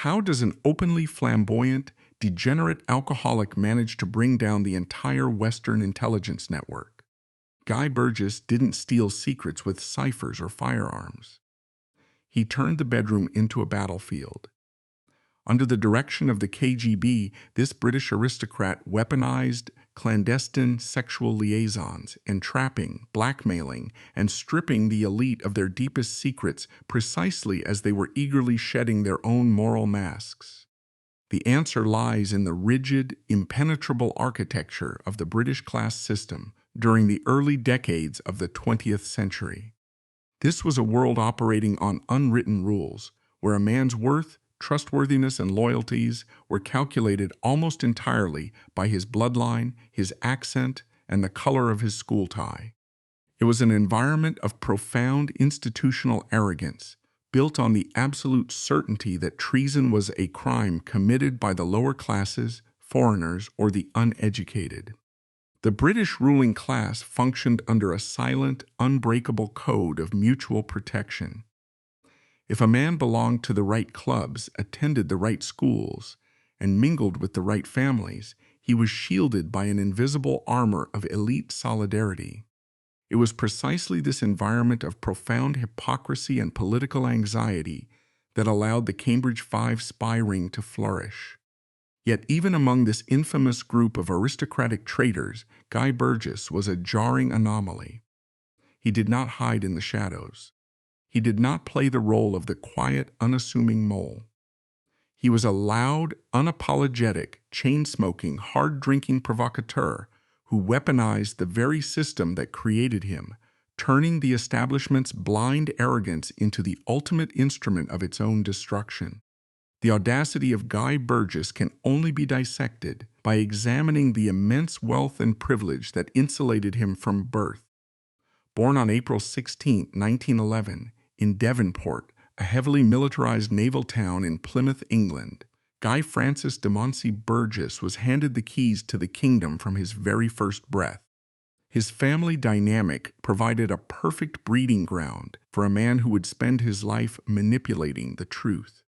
How does an openly flamboyant, degenerate alcoholic manage to bring down the entire Western intelligence network? Guy Burgess didn't steal secrets with ciphers or firearms. He turned the bedroom into a battlefield. Under the direction of the KGB, this British aristocrat weaponized clandestine sexual liaisons, entrapping, blackmailing, and stripping the elite of their deepest secrets precisely as they were eagerly shedding their own moral masks. The answer lies in the rigid, impenetrable architecture of the British class system during the early decades of the 20th century. This was a world operating on unwritten rules, where a man's worth, trustworthiness, and loyalties were calculated almost entirely by his bloodline, his accent, and the color of his school tie. It was an environment of profound institutional arrogance, built on the absolute certainty that treason was a crime committed by the lower classes, foreigners, or the uneducated. The British ruling class functioned under a silent, unbreakable code of mutual protection. If a man belonged to the right clubs, attended the right schools, and mingled with the right families, he was shielded by an invisible armor of elite solidarity. It was precisely this environment of profound hypocrisy and political anxiety that allowed the Cambridge Five spy ring to flourish. Yet even among this infamous group of aristocratic traitors, Guy Burgess was a jarring anomaly. He did not hide in the shadows. He did not play the role of the quiet, unassuming mole. He was a loud, unapologetic, chain-smoking, hard-drinking provocateur who weaponized the very system that created him, turning the establishment's blind arrogance into the ultimate instrument of its own destruction. The audacity of Guy Burgess can only be dissected by examining the immense wealth and privilege that insulated him from birth. Born on April 16, 1911, in Devonport, a heavily militarized naval town in Plymouth, England, Guy Francis de Moncey Burgess was handed the keys to the kingdom from his very first breath. His family dynamic provided a perfect breeding ground for a man who would spend his life manipulating the truth.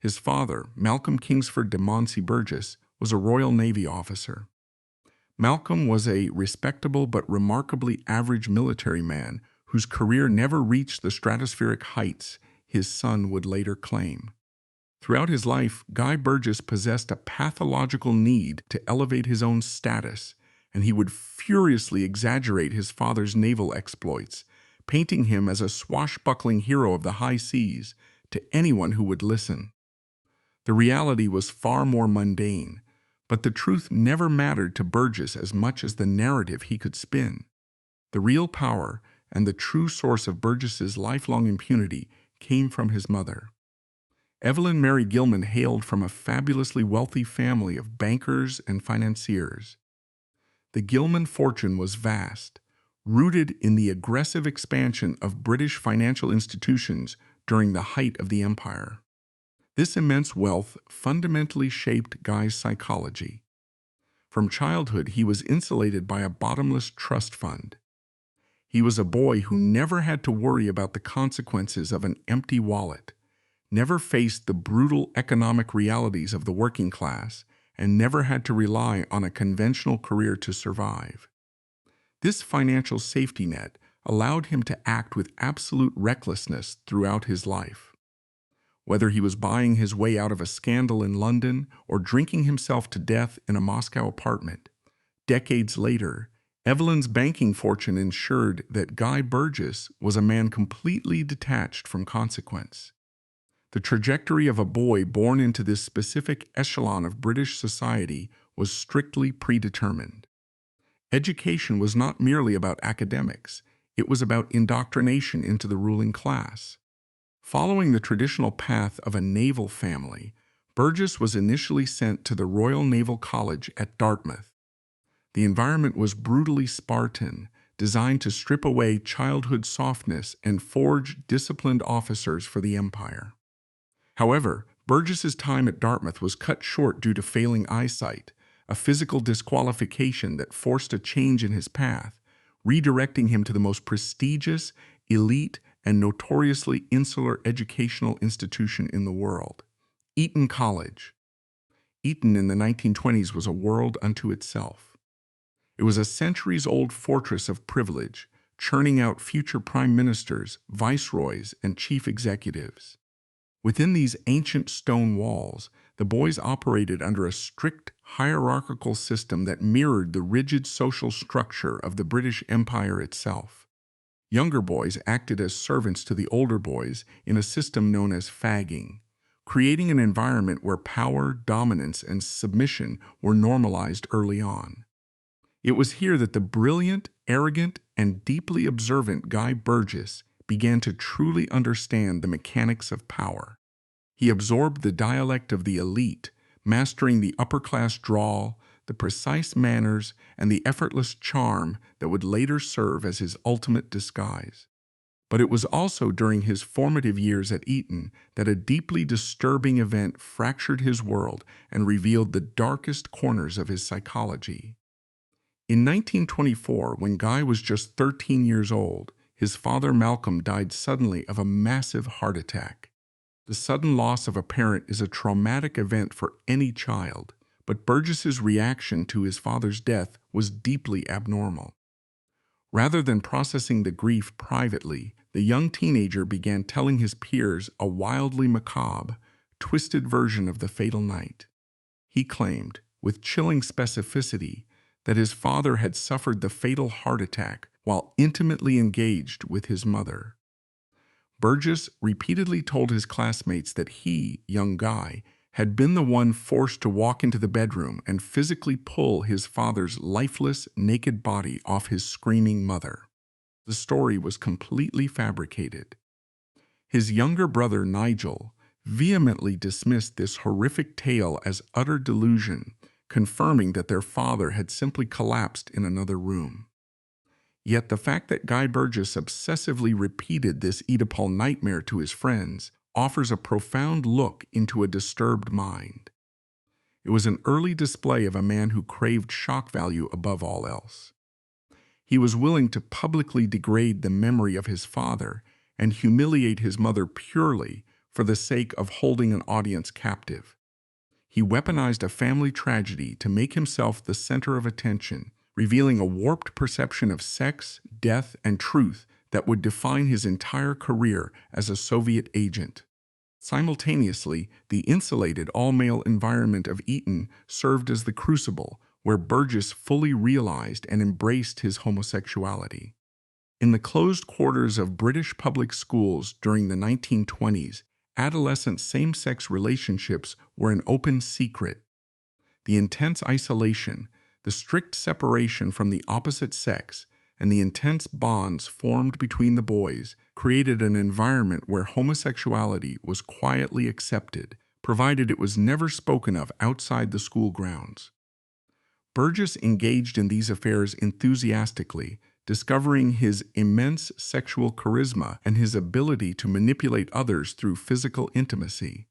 His father, Malcolm Kingsford de Moncey Burgess, was a Royal Navy officer. Malcolm was a respectable but remarkably average military man whose career never reached the stratospheric heights his son would later claim. Throughout his life, Guy Burgess possessed a pathological need to elevate his own status, and he would furiously exaggerate his father's naval exploits, painting him as a swashbuckling hero of the high seas to anyone who would listen. The reality was far more mundane, but the truth never mattered to Burgess as much as the narrative he could spin. The real power and the true source of Burgess's lifelong impunity came from his mother. Evelyn Mary Gilman hailed from a fabulously wealthy family of bankers and financiers. The Gilman fortune was vast, rooted in the aggressive expansion of British financial institutions during the height of the empire. This immense wealth fundamentally shaped Guy's psychology. From childhood, he was insulated by a bottomless trust fund. He was a boy who never had to worry about the consequences of an empty wallet, never faced the brutal economic realities of the working class, and never had to rely on a conventional career to survive. This financial safety net allowed him to act with absolute recklessness throughout his life. Whether he was buying his way out of a scandal in London or drinking himself to death in a Moscow apartment, decades later, Evelyn's banking fortune ensured that Guy Burgess was a man completely detached from consequence. The trajectory of a boy born into this specific echelon of British society was strictly predetermined. Education was not merely about academics, it was about indoctrination into the ruling class. Following the traditional path of a naval family, Burgess was initially sent to the Royal Naval College at Dartmouth. The environment was brutally Spartan, designed to strip away childhood softness and forge disciplined officers for the empire. However, Burgess's time at Dartmouth was cut short due to failing eyesight, a physical disqualification that forced a change in his path, redirecting him to the most prestigious, elite, and notoriously insular educational institution in the world, Eton College. Eton in the 1920s was a world unto itself. It was a centuries-old fortress of privilege, churning out future prime ministers, viceroys, and chief executives. Within these ancient stone walls, the boys operated under a strict hierarchical system that mirrored the rigid social structure of the British Empire itself. Younger boys acted as servants to the older boys in a system known as fagging, creating an environment where power, dominance, and submission were normalized early on. It was here that the brilliant, arrogant, and deeply observant Guy Burgess began to truly understand the mechanics of power. He absorbed the dialect of the elite, mastering the upper-class drawl, the precise manners, and the effortless charm that would later serve as his ultimate disguise. But it was also during his formative years at Eton that a deeply disturbing event fractured his world and revealed the darkest corners of his psychology. In 1924, when Guy was just 13 years old, his father Malcolm died suddenly of a massive heart attack. The sudden loss of a parent is a traumatic event for any child, but Burgess's reaction to his father's death was deeply abnormal. Rather than processing the grief privately, the young teenager began telling his peers a wildly macabre, twisted version of the fatal night. He claimed, with chilling specificity, that his father had suffered the fatal heart attack while intimately engaged with his mother. Burgess repeatedly told his classmates that he, young Guy, had been the one forced to walk into the bedroom and physically pull his father's lifeless, naked body off his screaming mother. The story was completely fabricated. His younger brother, Nigel, vehemently dismissed this horrific tale as utter delusion, confirming that their father had simply collapsed in another room. Yet the fact that Guy Burgess obsessively repeated this Oedipal nightmare to his friends offers a profound look into a disturbed mind. It was an early display of a man who craved shock value above all else. He was willing to publicly degrade the memory of his father and humiliate his mother purely for the sake of holding an audience captive. He weaponized a family tragedy to make himself the center of attention, revealing a warped perception of sex, death, and truth that would define his entire career as a Soviet agent. Simultaneously, the insulated all-male environment of Eton served as the crucible where Burgess fully realized and embraced his homosexuality. In the closed quarters of British public schools during the 1920s, adolescent same-sex relationships were an open secret. The intense isolation, the strict separation from the opposite sex, and the intense bonds formed between the boys created an environment where homosexuality was quietly accepted, provided it was never spoken of outside the school grounds. Burgess engaged in these affairs enthusiastically, discovering his immense sexual charisma and his ability to manipulate others through physical intimacy.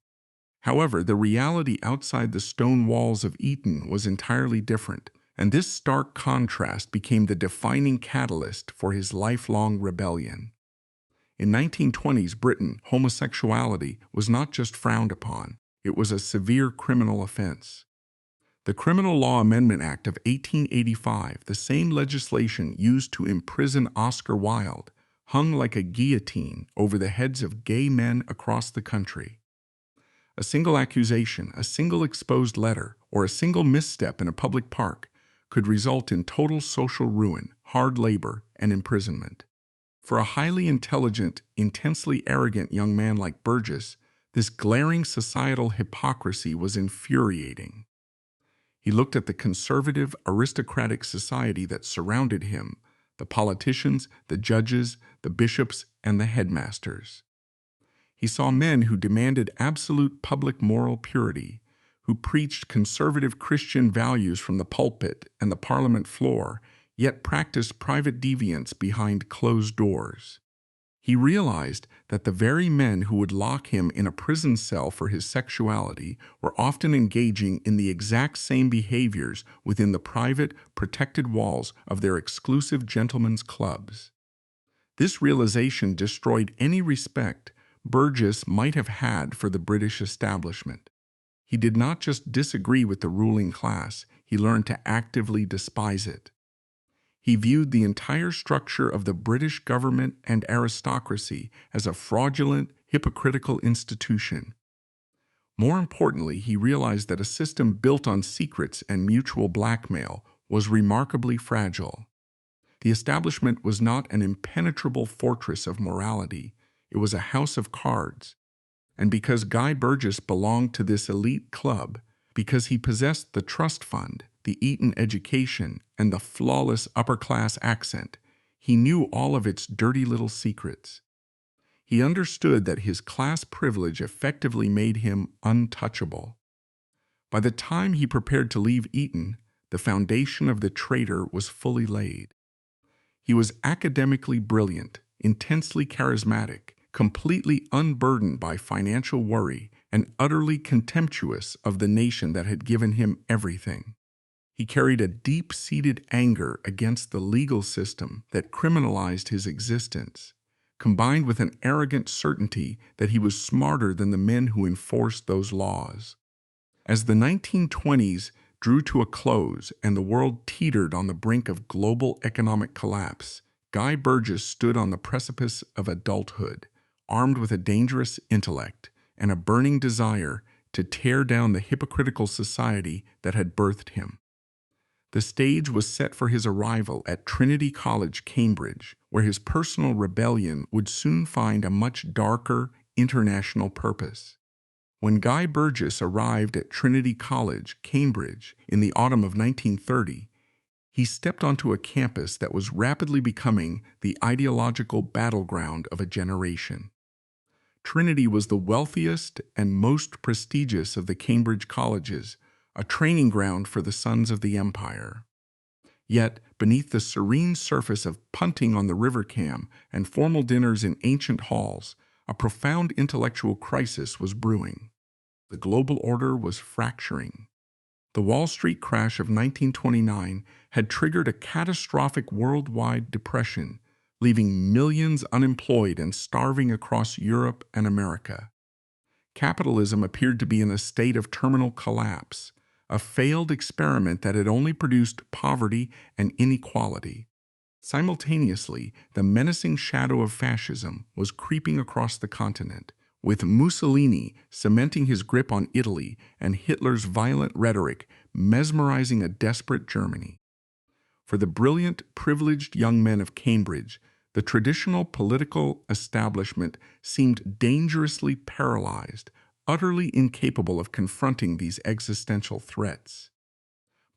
However, the reality outside the stone walls of Eton was entirely different, and this stark contrast became the defining catalyst for his lifelong rebellion. In 1920s Britain, homosexuality was not just frowned upon, it was a severe criminal offense. The Criminal Law Amendment Act of 1885, the same legislation used to imprison Oscar Wilde, hung like a guillotine over the heads of gay men across the country. A single accusation, a single exposed letter, or a single misstep in a public park could result in total social ruin, hard labor, and imprisonment. For a highly intelligent, intensely arrogant young man like Burgess, this glaring societal hypocrisy was infuriating. He looked at the conservative, aristocratic society that surrounded him, the politicians, the judges, the bishops, and the headmasters. He saw men who demanded absolute public moral purity, who preached conservative Christian values from the pulpit and the parliament floor, yet practiced private deviance behind closed doors. He realized that the very men who would lock him in a prison cell for his sexuality were often engaging in the exact same behaviors within the private, protected walls of their exclusive gentlemen's clubs. This realization destroyed any respect Burgess might have had for the British establishment. He did not just disagree with the ruling class, he learned to actively despise it. He viewed the entire structure of the British government and aristocracy as a fraudulent, hypocritical institution. More importantly, he realized that a system built on secrets and mutual blackmail was remarkably fragile. The establishment was not an impenetrable fortress of morality, it was a house of cards. And because Guy Burgess belonged to this elite club, because he possessed the trust fund, the Eton education, and the flawless upper-class accent, he knew all of its dirty little secrets. He understood that his class privilege effectively made him untouchable. By the time he prepared to leave Eton, the foundation of the traitor was fully laid. He was academically brilliant, intensely charismatic, completely unburdened by financial worry, and utterly contemptuous of the nation that had given him everything. He carried a deep-seated anger against the legal system that criminalized his existence, combined with an arrogant certainty that he was smarter than the men who enforced those laws. As the 1920s drew to a close and the world teetered on the brink of global economic collapse, Guy Burgess stood on the precipice of adulthood, armed with a dangerous intellect and a burning desire to tear down the hypocritical society that had birthed him. The stage was set for his arrival at Trinity College, Cambridge, where his personal rebellion would soon find a much darker international purpose. When Guy Burgess arrived at Trinity College, Cambridge, in the autumn of 1930, he stepped onto a campus that was rapidly becoming the ideological battleground of a generation. Trinity was the wealthiest and most prestigious of the Cambridge colleges, a training ground for the sons of the empire. Yet, beneath the serene surface of punting on the river Cam and formal dinners in ancient halls, a profound intellectual crisis was brewing. The global order was fracturing. The Wall Street crash of 1929 had triggered a catastrophic worldwide depression, leaving millions unemployed and starving across Europe and America. Capitalism appeared to be in a state of terminal collapse, a failed experiment that had only produced poverty and inequality. Simultaneously, the menacing shadow of fascism was creeping across the continent, with Mussolini cementing his grip on Italy and Hitler's violent rhetoric mesmerizing a desperate Germany. For the brilliant, privileged young men of Cambridge, the traditional political establishment seemed dangerously paralyzed, utterly incapable of confronting these existential threats.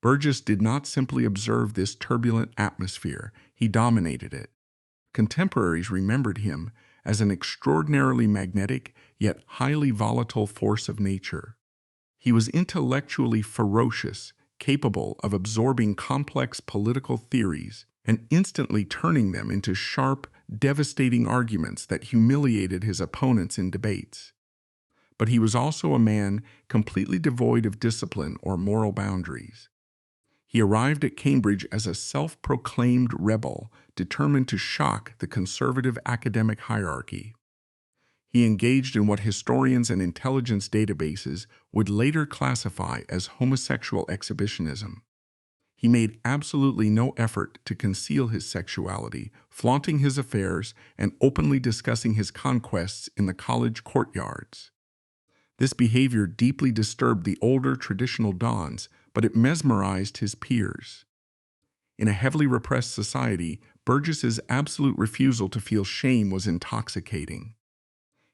Burgess did not simply observe this turbulent atmosphere, he dominated it. Contemporaries remembered him as an extraordinarily magnetic yet highly volatile force of nature. He was intellectually ferocious, capable of absorbing complex political theories and instantly turning them into sharp, devastating arguments that humiliated his opponents in debates. But he was also a man completely devoid of discipline or moral boundaries. He arrived at Cambridge as a self-proclaimed rebel, determined to shock the conservative academic hierarchy. He engaged in what historians and intelligence databases would later classify as homosexual exhibitionism. He made absolutely no effort to conceal his sexuality, flaunting his affairs and openly discussing his conquests in the college courtyards. This behavior deeply disturbed the older traditional dons, but it mesmerized his peers. In a heavily repressed society, Burgess's absolute refusal to feel shame was intoxicating.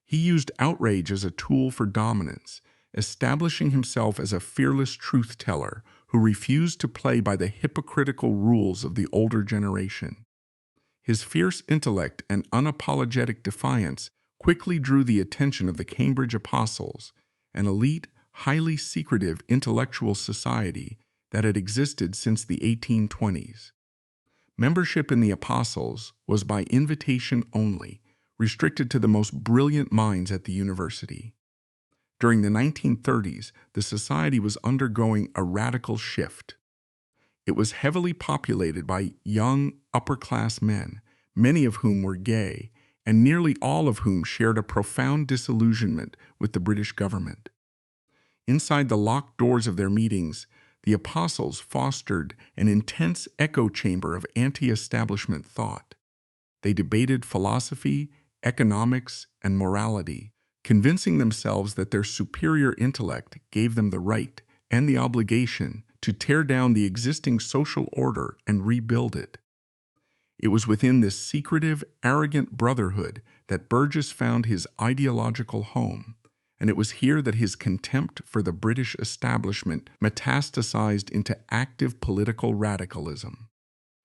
He used outrage as a tool for dominance, establishing himself as a fearless truth-teller who refused to play by the hypocritical rules of the older generation. His fierce intellect and unapologetic defiance quickly drew the attention of the Cambridge Apostles, an elite, highly secretive intellectual society that had existed since the 1820s. Membership in the Apostles was by invitation only, restricted to the most brilliant minds at the university. During the 1930s, the society was undergoing a radical shift. It was heavily populated by young, upper-class men, many of whom were gay, and nearly all of whom shared a profound disillusionment with the British government. Inside the locked doors of their meetings, the apostles fostered an intense echo chamber of anti-establishment thought. They debated philosophy, economics, and morality, convincing themselves that their superior intellect gave them the right and the obligation to tear down the existing social order and rebuild it. It was within this secretive, arrogant brotherhood that Burgess found his ideological home, and it was here that his contempt for the British establishment metastasized into active political radicalism.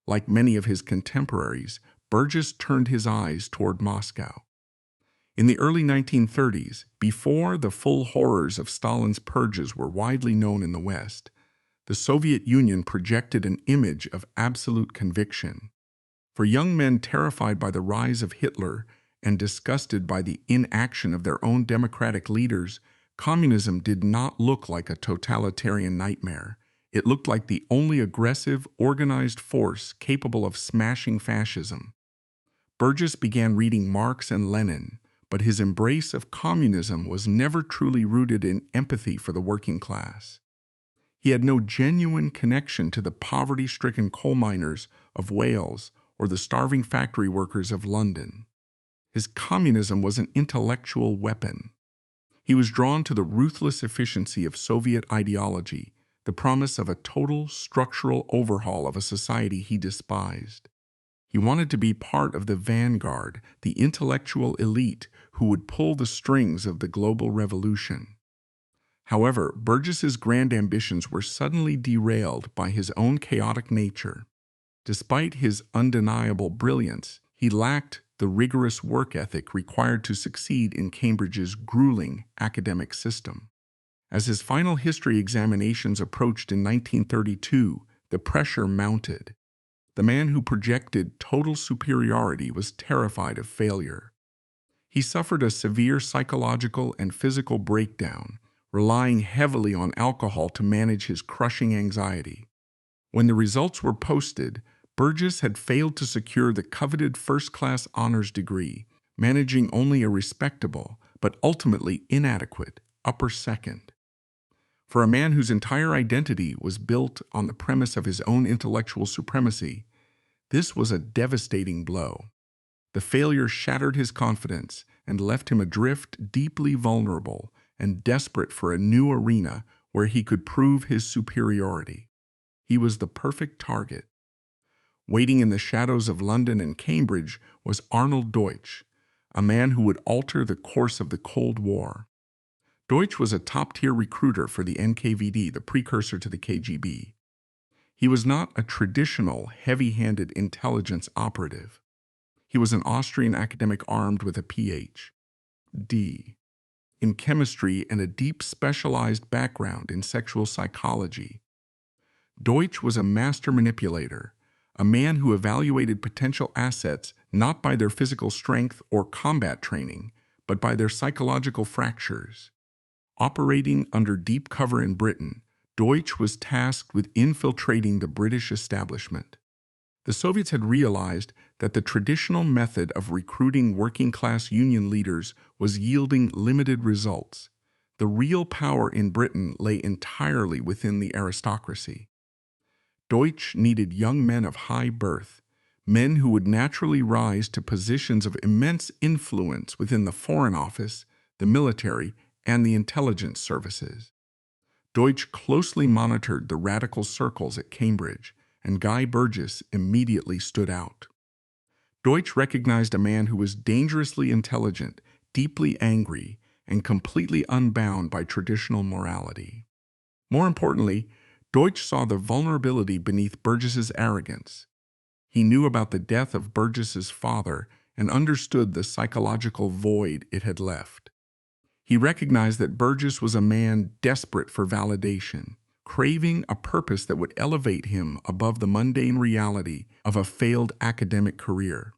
Like many of his contemporaries, Burgess turned his eyes toward Moscow. In the early 1930s, before the full horrors of Stalin's purges were widely known in the West, the Soviet Union projected an image of absolute conviction. For young men terrified by the rise of Hitler and disgusted by the inaction of their own democratic leaders, communism did not look like a totalitarian nightmare. It looked like the only aggressive, organized force capable of smashing fascism. Burgess began reading Marx and Lenin, but his embrace of communism was never truly rooted in empathy for the working class. He had no genuine connection to the poverty-stricken coal miners of Wales or the starving factory workers of London. His communism was an intellectual weapon. He was drawn to the ruthless efficiency of Soviet ideology, the promise of a total structural overhaul of a society he despised. He wanted to be part of the vanguard, the intellectual elite who would pull the strings of the global revolution. However, Burgess's grand ambitions were suddenly derailed by his own chaotic nature. Despite his undeniable brilliance, he lacked the rigorous work ethic required to succeed in Cambridge's grueling academic system. As his final history examinations approached in 1932, the pressure mounted. The man who projected total superiority was terrified of failure. He suffered a severe psychological and physical breakdown, relying heavily on alcohol to manage his crushing anxiety. When the results were posted, Burgess had failed to secure the coveted first-class honors degree, managing only a respectable, but ultimately inadequate, upper second. For a man whose entire identity was built on the premise of his own intellectual supremacy, this was a devastating blow. The failure shattered his confidence and left him adrift, deeply vulnerable and desperate for a new arena where he could prove his superiority. He was the perfect target. Waiting in the shadows of London and Cambridge was Arnold Deutsch, a man who would alter the course of the Cold War. Deutsch was a top-tier recruiter for the NKVD, the precursor to the KGB. He was not a traditional, heavy-handed intelligence operative. He was an Austrian academic armed with a Ph.D. in chemistry and a deep specialized background in sexual psychology. Deutsch was a master manipulator, a man who evaluated potential assets not by their physical strength or combat training, but by their psychological fractures. Operating under deep cover in Britain, Deutsch was tasked with infiltrating the British establishment. The Soviets had realized that the traditional method of recruiting working-class union leaders was yielding limited results. The real power in Britain lay entirely within the aristocracy. Deutsch needed young men of high birth, men who would naturally rise to positions of immense influence within the Foreign Office, the military, and the intelligence services. Deutsch closely monitored the radical circles at Cambridge, and Guy Burgess immediately stood out. Deutsch recognized a man who was dangerously intelligent, deeply angry, and completely unbound by traditional morality. More importantly, Deutsch saw the vulnerability beneath Burgess's arrogance. He knew about the death of Burgess's father and understood the psychological void it had left. He recognized that Burgess was a man desperate for validation, craving a purpose that would elevate him above the mundane reality of a failed academic career.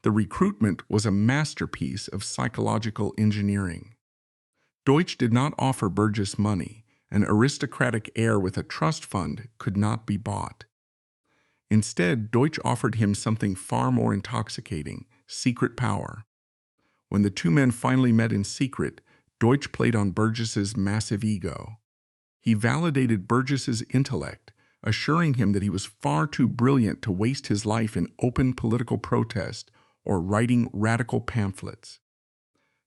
The recruitment was a masterpiece of psychological engineering. Deutsch did not offer Burgess money. An aristocratic heir with a trust fund could not be bought. Instead, Deutsch offered him something far more intoxicating: secret power. When the two men finally met in secret, Deutsch played on Burgess's massive ego. He validated Burgess's intellect, assuring him that he was far too brilliant to waste his life in open political protest or writing radical pamphlets.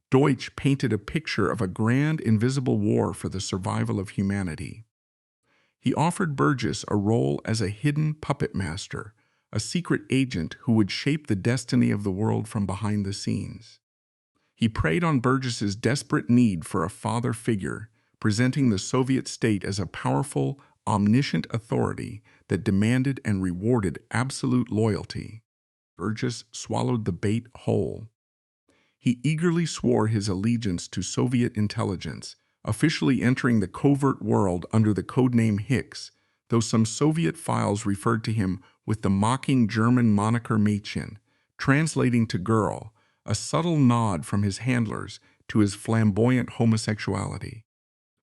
Deutsch painted a picture of a grand invisible war for the survival of humanity. He offered Burgess a role as a hidden puppet master, a secret agent who would shape the destiny of the world from behind the scenes. He preyed on Burgess's desperate need for a father figure, presenting the Soviet state as a powerful, omniscient authority that demanded and rewarded absolute loyalty. Burgess swallowed the bait whole. He eagerly swore his allegiance to Soviet intelligence, officially entering the covert world under the codename Hicks, though some Soviet files referred to him with the mocking German moniker Mädchen, translating to girl, a subtle nod from his handlers to his flamboyant homosexuality.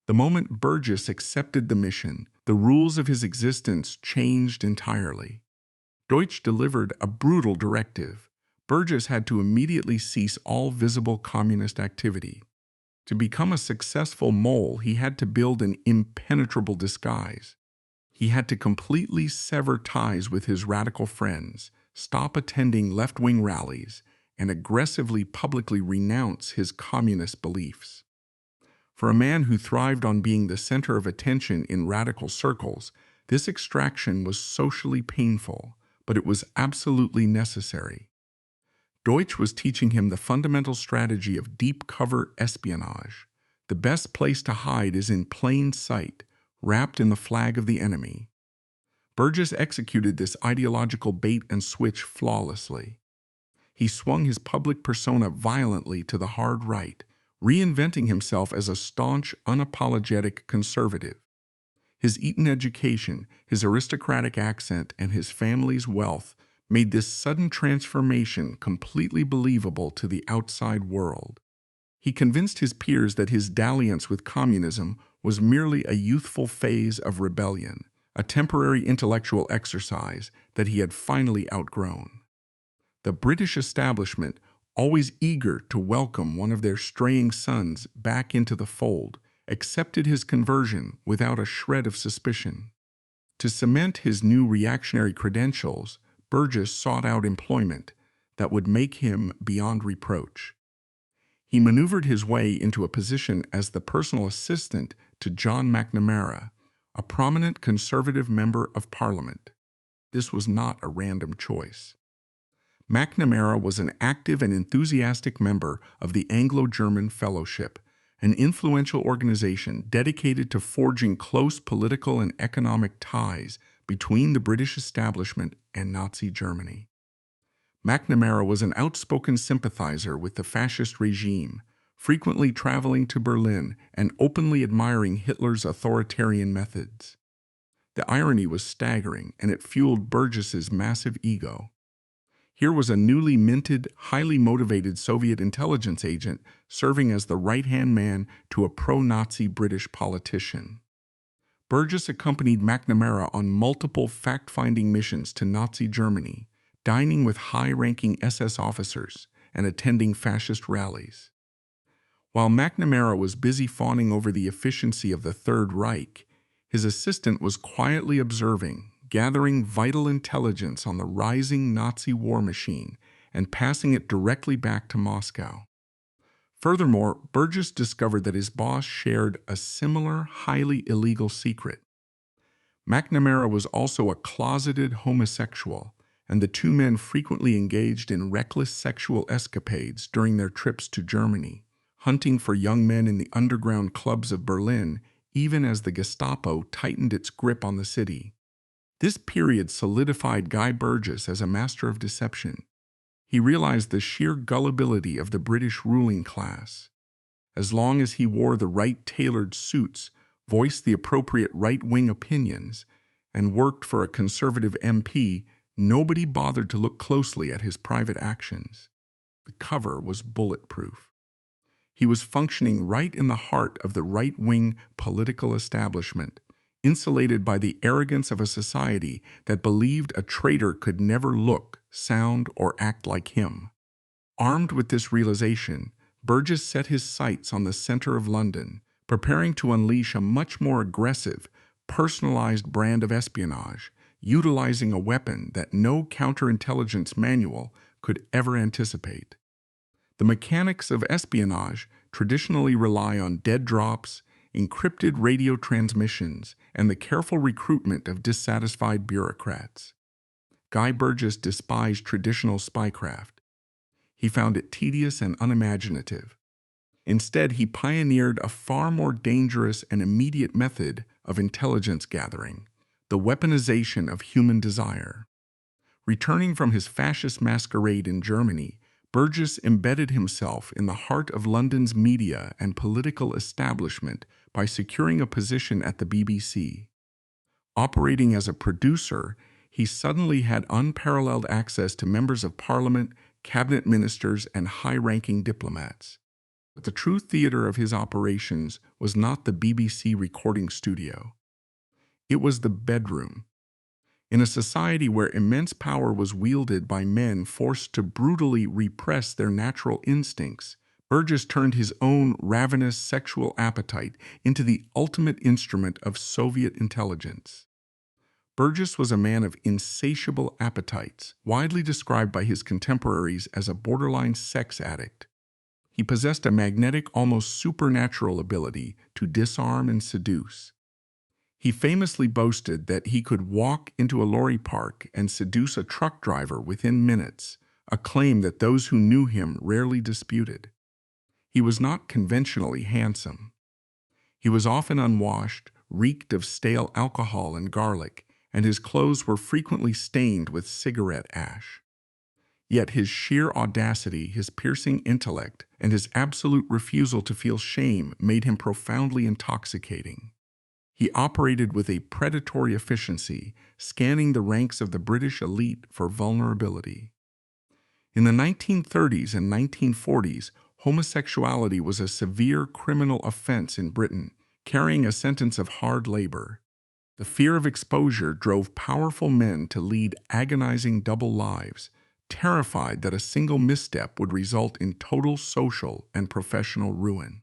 The moment Burgess accepted the mission, the rules of his existence changed entirely. Deutsch delivered a brutal directive. Burgess had to immediately cease all visible communist activity. To become a successful mole, he had to build an impenetrable disguise. He had to completely sever ties with his radical friends, stop attending left-wing rallies, and aggressively publicly renounce his communist beliefs. For a man who thrived on being the center of attention in radical circles, this extraction was socially painful, but it was absolutely necessary. Deutsch was teaching him the fundamental strategy of deep cover espionage. The best place to hide is in plain sight, wrapped in the flag of the enemy. Burgess executed this ideological bait and switch flawlessly. He swung his public persona violently to the hard right, reinventing himself as a staunch, unapologetic conservative. His Eton education, his aristocratic accent, and his family's wealth made this sudden transformation completely believable to the outside world. He convinced his peers that his dalliance with communism was merely a youthful phase of rebellion, a temporary intellectual exercise that he had finally outgrown. The British establishment, always eager to welcome one of their straying sons back into the fold, accepted his conversion without a shred of suspicion. To cement his new reactionary credentials, Burgess sought out employment that would make him beyond reproach. He maneuvered his way into a position as the personal assistant to John McNamara, a prominent conservative member of Parliament. This was not a random choice. McNamara was an active and enthusiastic member of the Anglo-German Fellowship, an influential organization dedicated to forging close political and economic ties between the British establishment and Nazi Germany. McNamara was an outspoken sympathizer with the fascist regime, frequently traveling to Berlin and openly admiring Hitler's authoritarian methods. The irony was staggering, and it fueled Burgess's massive ego. Here was a newly minted, highly motivated Soviet intelligence agent serving as the right-hand man to a pro-Nazi British politician. Burgess accompanied McNamara on multiple fact-finding missions to Nazi Germany, dining with high-ranking SS officers and attending fascist rallies. While McNamara was busy fawning over the efficiency of the Third Reich, his assistant was quietly observing, gathering vital intelligence on the rising Nazi war machine and passing it directly back to Moscow. Furthermore, Burgess discovered that his boss shared a similar, highly illegal secret. McNamara was also a closeted homosexual, and the two men frequently engaged in reckless sexual escapades during their trips to Germany, hunting for young men in the underground clubs of Berlin, even as the Gestapo tightened its grip on the city. This period solidified Guy Burgess as a master of deception. He realized the sheer gullibility of the British ruling class. As long as he wore the right tailored suits, voiced the appropriate right-wing opinions, and worked for a conservative MP, nobody bothered to look closely at his private actions. The cover was bulletproof. He was functioning right in the heart of the right-wing political establishment, insulated by the arrogance of a society that believed a traitor could never look, sound, or act like him. Armed with this realization, Burgess set his sights on the center of London, preparing to unleash a much more aggressive, personalized brand of espionage, utilizing a weapon that no counterintelligence manual could ever anticipate. The mechanics of espionage traditionally rely on dead drops, encrypted radio transmissions, and the careful recruitment of dissatisfied bureaucrats. Guy Burgess despised traditional spycraft. He found it tedious and unimaginative. Instead, he pioneered a far more dangerous and immediate method of intelligence gathering, the weaponization of human desire. Returning from his fascist masquerade in Germany, Burgess embedded himself in the heart of London's media and political establishment by securing a position at the BBC. Operating as a producer, he suddenly had unparalleled access to members of parliament, cabinet ministers, and high-ranking diplomats. But the true theater of his operations was not the BBC recording studio. It was the bedroom. In a society where immense power was wielded by men forced to brutally repress their natural instincts, Burgess turned his own ravenous sexual appetite into the ultimate instrument of Soviet intelligence. Burgess was a man of insatiable appetites, widely described by his contemporaries as a borderline sex addict. He possessed a magnetic, almost supernatural ability to disarm and seduce. He famously boasted that he could walk into a lorry park and seduce a truck driver within minutes, a claim that those who knew him rarely disputed. He was not conventionally handsome. He was often unwashed, reeked of stale alcohol and garlic, and his clothes were frequently stained with cigarette ash. Yet his sheer audacity, his piercing intellect, and his absolute refusal to feel shame made him profoundly intoxicating. He operated with a predatory efficiency, scanning the ranks of the British elite for vulnerability. In the 1930s and 1940s, homosexuality was a severe criminal offense in Britain, carrying a sentence of hard labor. The fear of exposure drove powerful men to lead agonizing double lives, terrified that a single misstep would result in total social and professional ruin.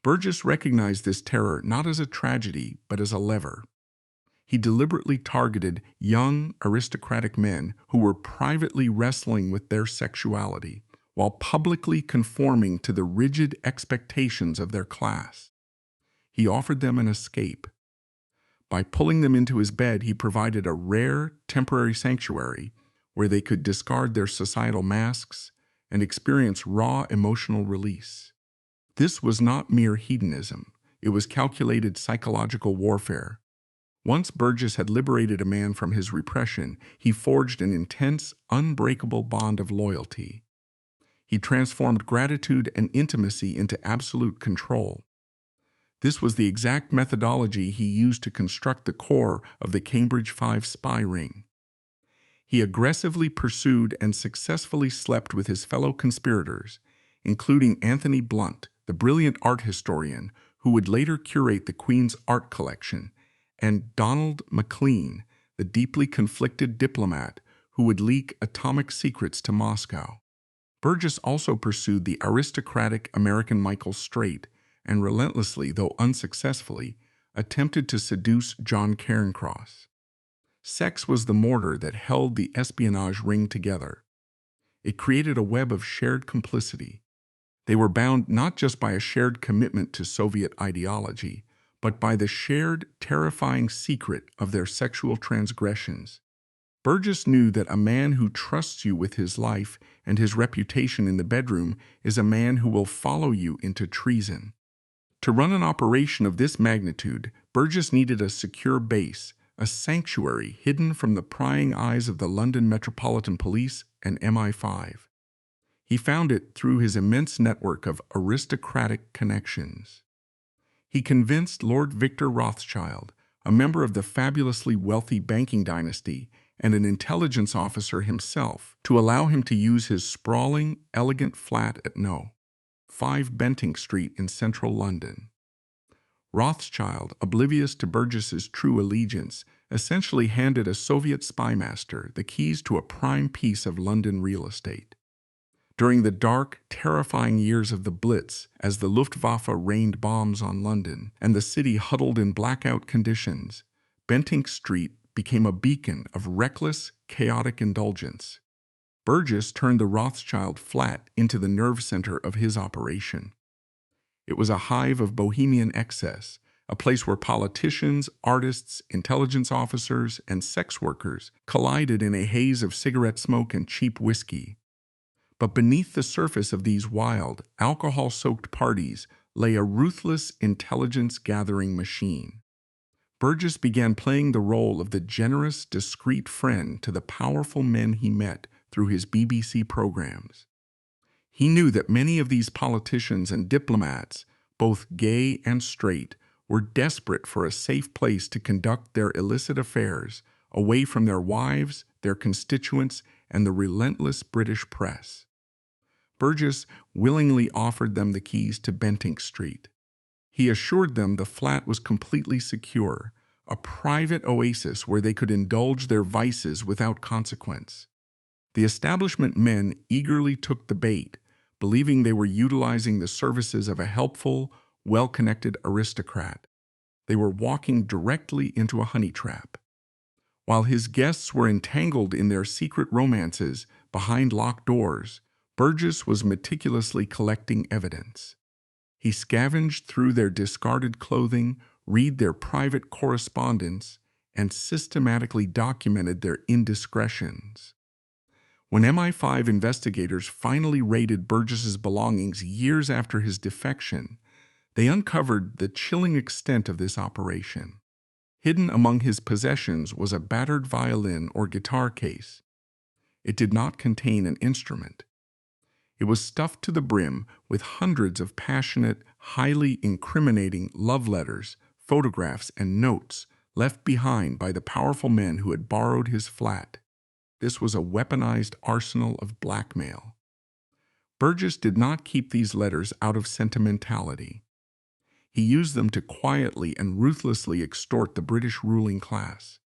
Burgess recognized this terror not as a tragedy, but as a lever. He deliberately targeted young, aristocratic men who were privately wrestling with their sexuality, while publicly conforming to the rigid expectations of their class. He offered them an escape. By pulling them into his bed, he provided a rare, temporary sanctuary where they could discard their societal masks and experience raw emotional release. This was not mere hedonism. It was calculated psychological warfare. Once Burgess had liberated a man from his repression, he forged an intense, unbreakable bond of loyalty. He transformed gratitude and intimacy into absolute control. This was the exact methodology he used to construct the core of the Cambridge 5 spy ring. He aggressively pursued and successfully slept with his fellow conspirators, including Anthony Blunt, the brilliant art historian who would later curate the Queen's art collection, and Donald Maclean, the deeply conflicted diplomat who would leak atomic secrets to Moscow. Burgess also pursued the aristocratic American Michael Straight and relentlessly, though unsuccessfully, attempted to seduce John Cairncross. Sex was the mortar that held the espionage ring together. It created a web of shared complicity. They were bound not just by a shared commitment to Soviet ideology, but by the shared, terrifying secret of their sexual transgressions. Burgess knew that a man who trusts you with his life and his reputation in the bedroom is a man who will follow you into treason. To run an operation of this magnitude, Burgess needed a secure base, a sanctuary hidden from the prying eyes of the London Metropolitan Police and MI5. He found it through his immense network of aristocratic connections. He convinced Lord Victor Rothschild, a member of the fabulously wealthy banking dynasty and an intelligence officer himself, to allow him to use his sprawling, elegant flat at No. 5 Bentinck Street in central London. Rothschild, oblivious to Burgess's true allegiance, essentially handed a Soviet spy master the keys to a prime piece of London real estate. During the dark, terrifying years of the Blitz, as the Luftwaffe rained bombs on London and the city huddled in blackout conditions, Bentinck Street became a beacon of reckless, chaotic indulgence. Burgess turned the Rothschild flat into the nerve center of his operation. It was a hive of bohemian excess, a place where politicians, artists, intelligence officers, and sex workers collided in a haze of cigarette smoke and cheap whiskey. But beneath the surface of these wild, alcohol-soaked parties lay a ruthless intelligence-gathering machine. Burgess began playing the role of the generous, discreet friend to the powerful men he met through his BBC programs. He knew that many of these politicians and diplomats, both gay and straight, were desperate for a safe place to conduct their illicit affairs away from their wives, their constituents, and the relentless British press. Burgess willingly offered them the keys to Bentinck Street. He assured them the flat was completely secure, a private oasis where they could indulge their vices without consequence. The establishment men eagerly took the bait, believing they were utilizing the services of a helpful, well-connected aristocrat. They were walking directly into a honey trap. While his guests were entangled in their secret romances behind locked doors, Burgess was meticulously collecting evidence. He scavenged through their discarded clothing, read their private correspondence, and systematically documented their indiscretions. When MI5 investigators finally raided Burgess's belongings years after his defection, they uncovered the chilling extent of this operation. Hidden among his possessions was a battered violin or guitar case. It did not contain an instrument. It was stuffed to the brim with hundreds of passionate, highly incriminating love letters, photographs, and notes left behind by the powerful men who had borrowed his flat. This was a weaponized arsenal of blackmail. Burgess did not keep these letters out of sentimentality. He used them to quietly and ruthlessly extort the British ruling class.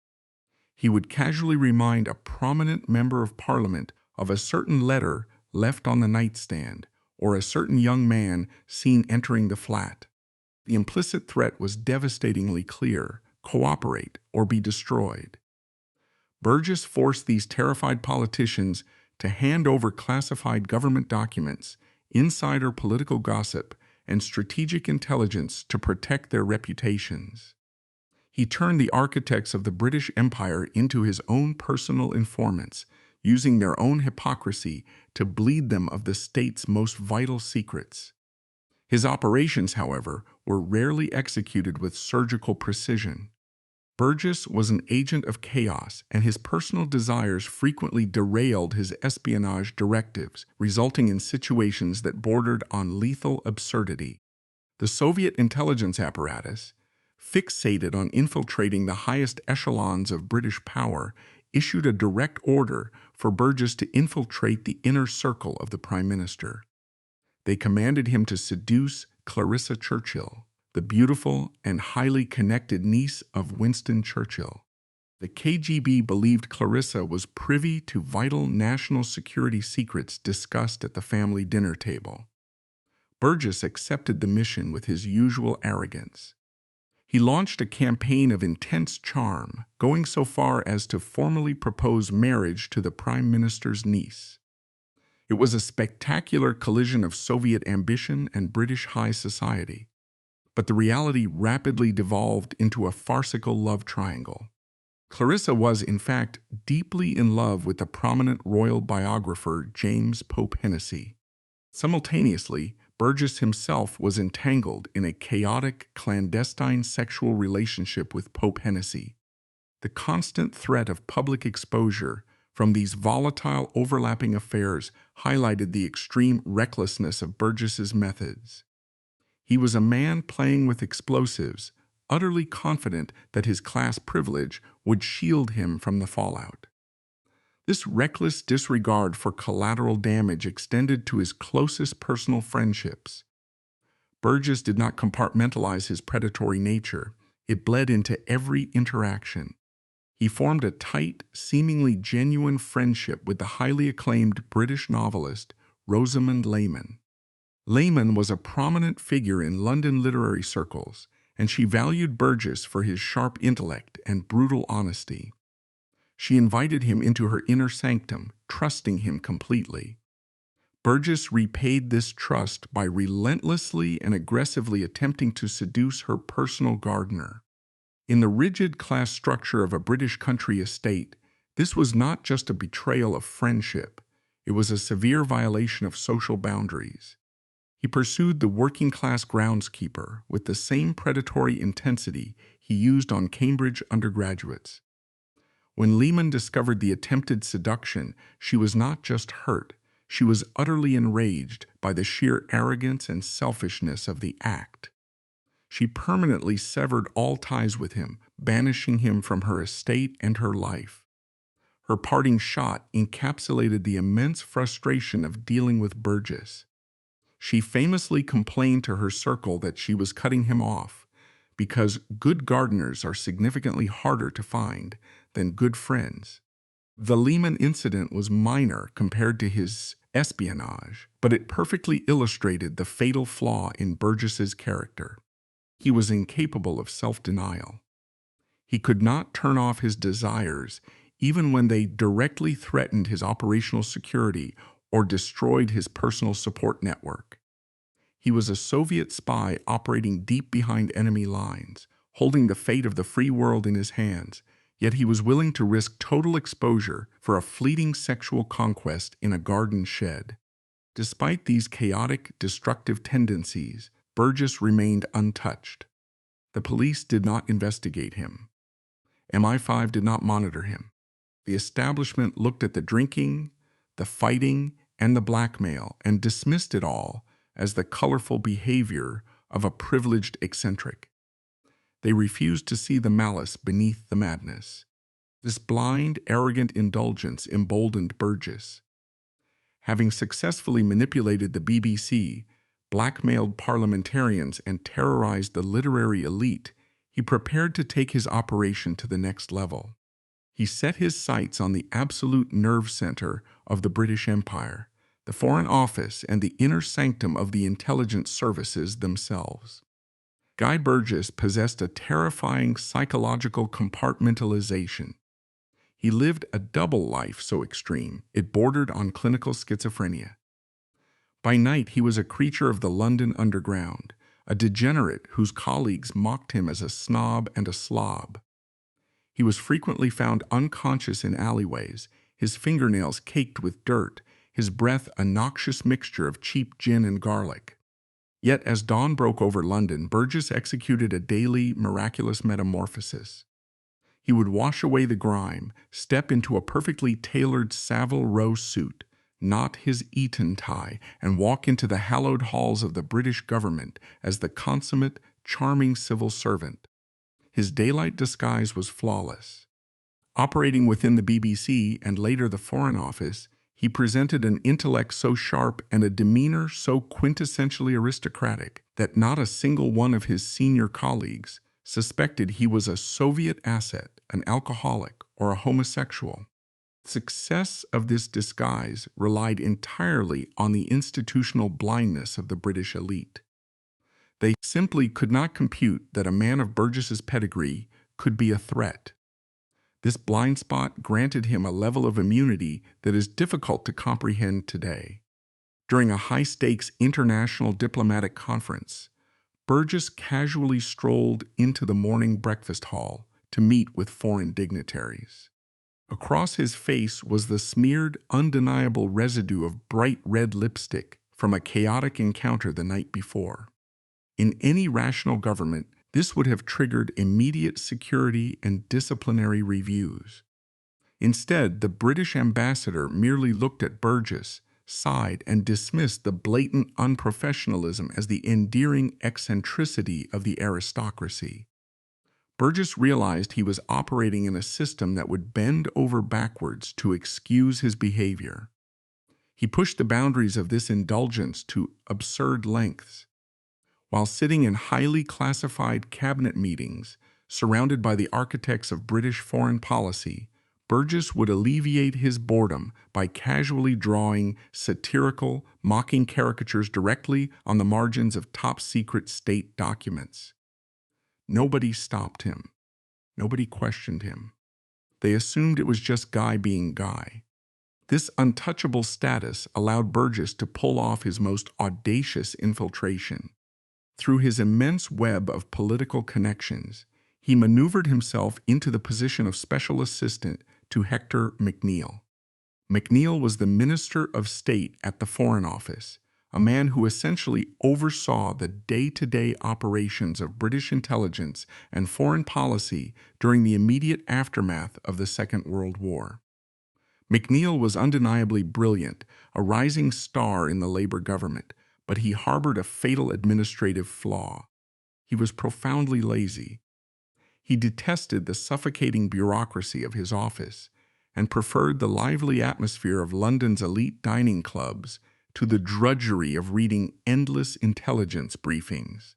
He would casually remind a prominent member of Parliament of a certain letter left on the nightstand, or a certain young man seen entering the flat. The implicit threat was devastatingly clear: cooperate or be destroyed. Burgess forced these terrified politicians to hand over classified government documents, insider political gossip, and strategic intelligence to protect their reputations. He turned the architects of the British Empire into his own personal informants, using their own hypocrisy to bleed them of the state's most vital secrets. His operations, however, were rarely executed with surgical precision. Burgess was an agent of chaos, and his personal desires frequently derailed his espionage directives, resulting in situations that bordered on lethal absurdity. The Soviet intelligence apparatus, fixated on infiltrating the highest echelons of British power, issued a direct order for Burgess to infiltrate the inner circle of the Prime Minister. They commanded him to seduce Clarissa Churchill, the beautiful and highly connected niece of Winston Churchill. The KGB believed Clarissa was privy to vital national security secrets discussed at the family dinner table. Burgess accepted the mission with his usual arrogance. He launched a campaign of intense charm, going so far as to formally propose marriage to the Prime Minister's niece. It was a spectacular collision of Soviet ambition and British high society. But the reality rapidly devolved into a farcical love triangle. Clarissa was, in fact, deeply in love with the prominent royal biographer James Pope Hennessy. Simultaneously, Burgess himself was entangled in a chaotic, clandestine sexual relationship with Pope Hennessy. The constant threat of public exposure from these volatile, overlapping affairs highlighted the extreme recklessness of Burgess's methods. He was a man playing with explosives, utterly confident that his class privilege would shield him from the fallout. This reckless disregard for collateral damage extended to his closest personal friendships. Burgess did not compartmentalize his predatory nature. It bled into every interaction. He formed a tight, seemingly genuine friendship with the highly acclaimed British novelist Rosamund Lehmann. Lehmann was a prominent figure in London literary circles, and she valued Burgess for his sharp intellect and brutal honesty. She invited him into her inner sanctum, trusting him completely. Burgess repaid this trust by relentlessly and aggressively attempting to seduce her personal gardener. In the rigid class structure of a British country estate, this was not just a betrayal of friendship, it was a severe violation of social boundaries. He pursued the working-class groundskeeper with the same predatory intensity he used on Cambridge undergraduates. When Lehmann discovered the attempted seduction, she was not just hurt, she was utterly enraged by the sheer arrogance and selfishness of the act. She permanently severed all ties with him, banishing him from her estate and her life. Her parting shot encapsulated the immense frustration of dealing with Burgess. She famously complained to her circle that she was cutting him off, because good gardeners are significantly harder to find than good friends. The Lehmann incident was minor compared to his espionage, but it perfectly illustrated the fatal flaw in Burgess's character. He was incapable of self-denial. He could not turn off his desires even when they directly threatened his operational security or destroyed his personal support network. He was a Soviet spy operating deep behind enemy lines, holding the fate of the free world in his hands, yet he was willing to risk total exposure for a fleeting sexual conquest in a garden shed. Despite these chaotic, destructive tendencies, Burgess remained untouched. The police did not investigate him. MI5 did not monitor him. The establishment looked at the drinking, the fighting, and the blackmail and dismissed it all as the colorful behavior of a privileged eccentric. They refused to see the malice beneath the madness. This blind, arrogant indulgence emboldened Burgess. Having successfully manipulated the BBC, blackmailed parliamentarians, and terrorized the literary elite, he prepared to take his operation to the next level. He set his sights on the absolute nerve center of the British Empire, the Foreign Office, and the inner sanctum of the intelligence services themselves. Guy Burgess possessed a terrifying psychological compartmentalization. He lived a double life so extreme, it bordered on clinical schizophrenia. By night, he was a creature of the London underground, a degenerate whose colleagues mocked him as a snob and a slob. He was frequently found unconscious in alleyways, his fingernails caked with dirt, his breath a noxious mixture of cheap gin and garlic. Yet as dawn broke over London, Burgess executed a daily, miraculous metamorphosis. He would wash away the grime, step into a perfectly tailored Savile Row suit, knot his Eton tie, and walk into the hallowed halls of the British government as the consummate, charming civil servant. His daylight disguise was flawless. Operating within the BBC and later the Foreign Office, he presented an intellect so sharp and a demeanor so quintessentially aristocratic that not a single one of his senior colleagues suspected he was a Soviet asset, an alcoholic, or a homosexual. The success of this disguise relied entirely on the institutional blindness of the British elite. They simply could not compute that a man of Burgess's pedigree could be a threat. This blind spot granted him a level of immunity that is difficult to comprehend today. During a high-stakes international diplomatic conference, Burgess casually strolled into the morning breakfast hall to meet with foreign dignitaries. Across his face was the smeared, undeniable residue of bright red lipstick from a chaotic encounter the night before. In any rational government, this would have triggered immediate security and disciplinary reviews. Instead, the British ambassador merely looked at Burgess, sighed, and dismissed the blatant unprofessionalism as the endearing eccentricity of the aristocracy. Burgess realized he was operating in a system that would bend over backwards to excuse his behavior. He pushed the boundaries of this indulgence to absurd lengths. While sitting in highly classified cabinet meetings, surrounded by the architects of British foreign policy, Burgess would alleviate his boredom by casually drawing satirical, mocking caricatures directly on the margins of top-secret state documents. Nobody stopped him. Nobody questioned him. They assumed it was just Guy being Guy. This untouchable status allowed Burgess to pull off his most audacious infiltration. Through his immense web of political connections, he maneuvered himself into the position of special assistant to Hector McNeill. McNeill was the Minister of State at the Foreign Office, a man who essentially oversaw the day-to-day operations of British intelligence and foreign policy during the immediate aftermath of the Second World War. McNeill was undeniably brilliant, a rising star in the Labour government, but he harbored a fatal administrative flaw. He was profoundly lazy. He detested the suffocating bureaucracy of his office and preferred the lively atmosphere of London's elite dining clubs to the drudgery of reading endless intelligence briefings.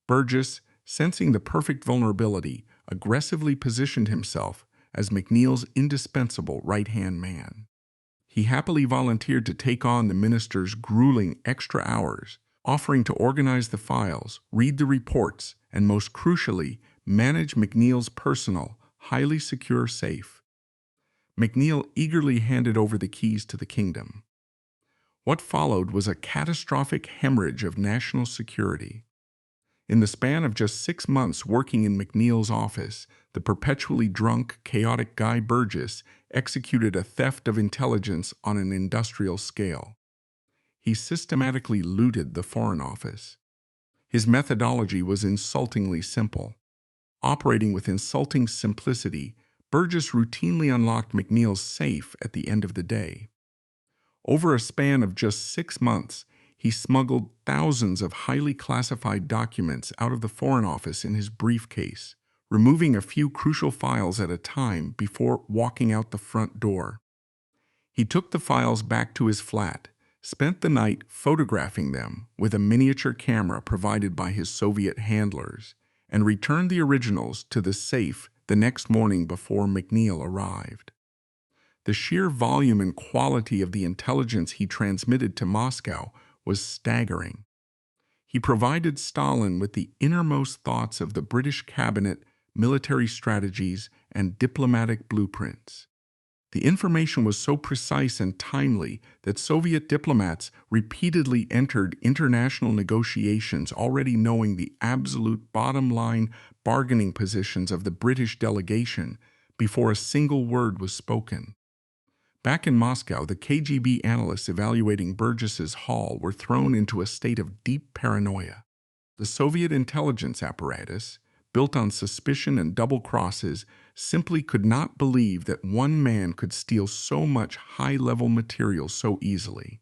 Burgess, sensing the perfect vulnerability, aggressively positioned himself as McNeill's indispensable right-hand man. He happily volunteered to take on the minister's grueling extra hours, offering to organize the files, read the reports, and most crucially, manage McNeill's personal, highly secure safe. McNeill eagerly handed over the keys to the kingdom. What followed was a catastrophic hemorrhage of national security. In the span of just 6 months working in McNeill's office, the perpetually drunk, chaotic Guy Burgess executed a theft of intelligence on an industrial scale. He systematically looted the Foreign Office. His methodology was insultingly simple. Operating with insulting simplicity, Burgess routinely unlocked McNeill's safe at the end of the day. Over a span of just 6 months, he smuggled thousands of highly classified documents out of the Foreign Office in his briefcase, removing a few crucial files at a time before walking out the front door. He took the files back to his flat, spent the night photographing them with a miniature camera provided by his Soviet handlers, and returned the originals to the safe the next morning before McNeill arrived. The sheer volume and quality of the intelligence he transmitted to Moscow was staggering. He provided Stalin with the innermost thoughts of the British cabinet, military strategies, and diplomatic blueprints. The information was so precise and timely that Soviet diplomats repeatedly entered international negotiations already knowing the absolute bottom-line bargaining positions of the British delegation before a single word was spoken. Back in Moscow, the KGB analysts evaluating Burgess's haul were thrown into a state of deep paranoia. The Soviet intelligence apparatus, built on suspicion and double crosses, simply could not believe that one man could steal so much high-level material so easily.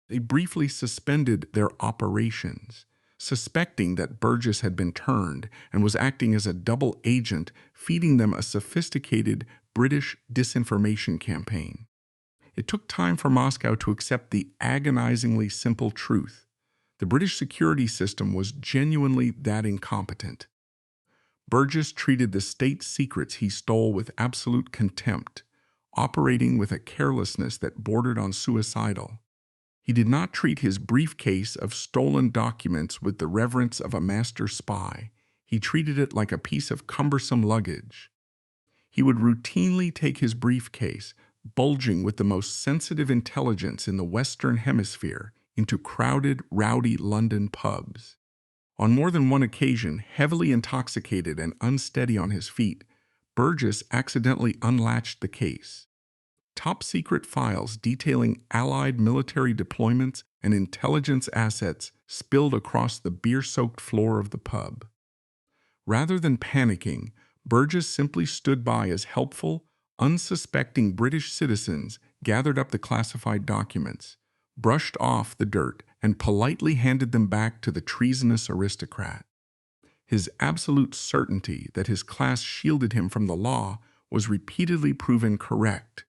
They briefly suspended their operations, suspecting that Burgess had been turned and was acting as a double agent, feeding them a sophisticated British disinformation campaign. It took time for Moscow to accept the agonizingly simple truth. The British security system was genuinely that incompetent. Burgess treated the state secrets he stole with absolute contempt, operating with a carelessness that bordered on suicidal. He did not treat his briefcase of stolen documents with the reverence of a master spy. He treated it like a piece of cumbersome luggage. He would routinely take his briefcase, bulging with the most sensitive intelligence in the Western Hemisphere, into crowded, rowdy London pubs. On more than one occasion, heavily intoxicated and unsteady on his feet, Burgess accidentally unlatched the case. Top-secret files detailing Allied military deployments and intelligence assets spilled across the beer-soaked floor of the pub. Rather than panicking, Burgess simply stood by as helpful, unsuspecting British citizens gathered up the classified documents, brushed off the dirt, and politely handed them back to the treasonous aristocrat. His absolute certainty that his class shielded him from the law was repeatedly proven correct.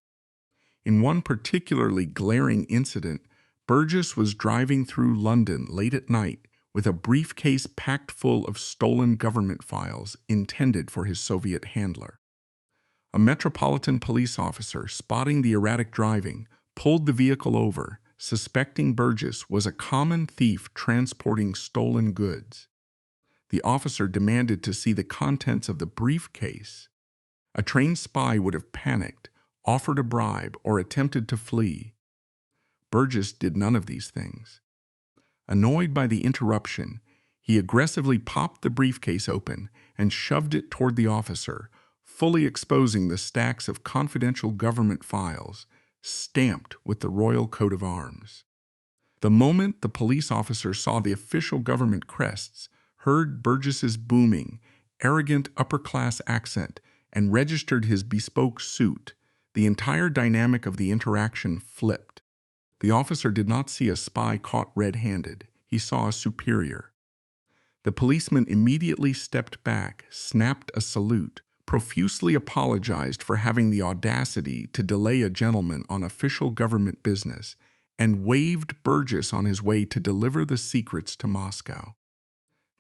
In one particularly glaring incident, Burgess was driving through London late at night with a briefcase packed full of stolen government files intended for his Soviet handler. A Metropolitan Police officer, spotting the erratic driving, pulled the vehicle over, suspecting Burgess was a common thief transporting stolen goods. The officer demanded to see the contents of the briefcase. A trained spy would have panicked, offered a bribe, or attempted to flee. Burgess did none of these things. Annoyed by the interruption, he aggressively popped the briefcase open and shoved it toward the officer, fully exposing the stacks of confidential government files, stamped with the royal coat of arms. The moment the police officer saw the official government crests, heard Burgess's booming, arrogant upper-class accent, and registered his bespoke suit, the entire dynamic of the interaction flipped. The officer did not see a spy caught red-handed. He saw a superior. The policeman immediately stepped back, snapped a salute, profusely apologized for having the audacity to delay a gentleman on official government business, and waved Burgess on his way to deliver the secrets to Moscow.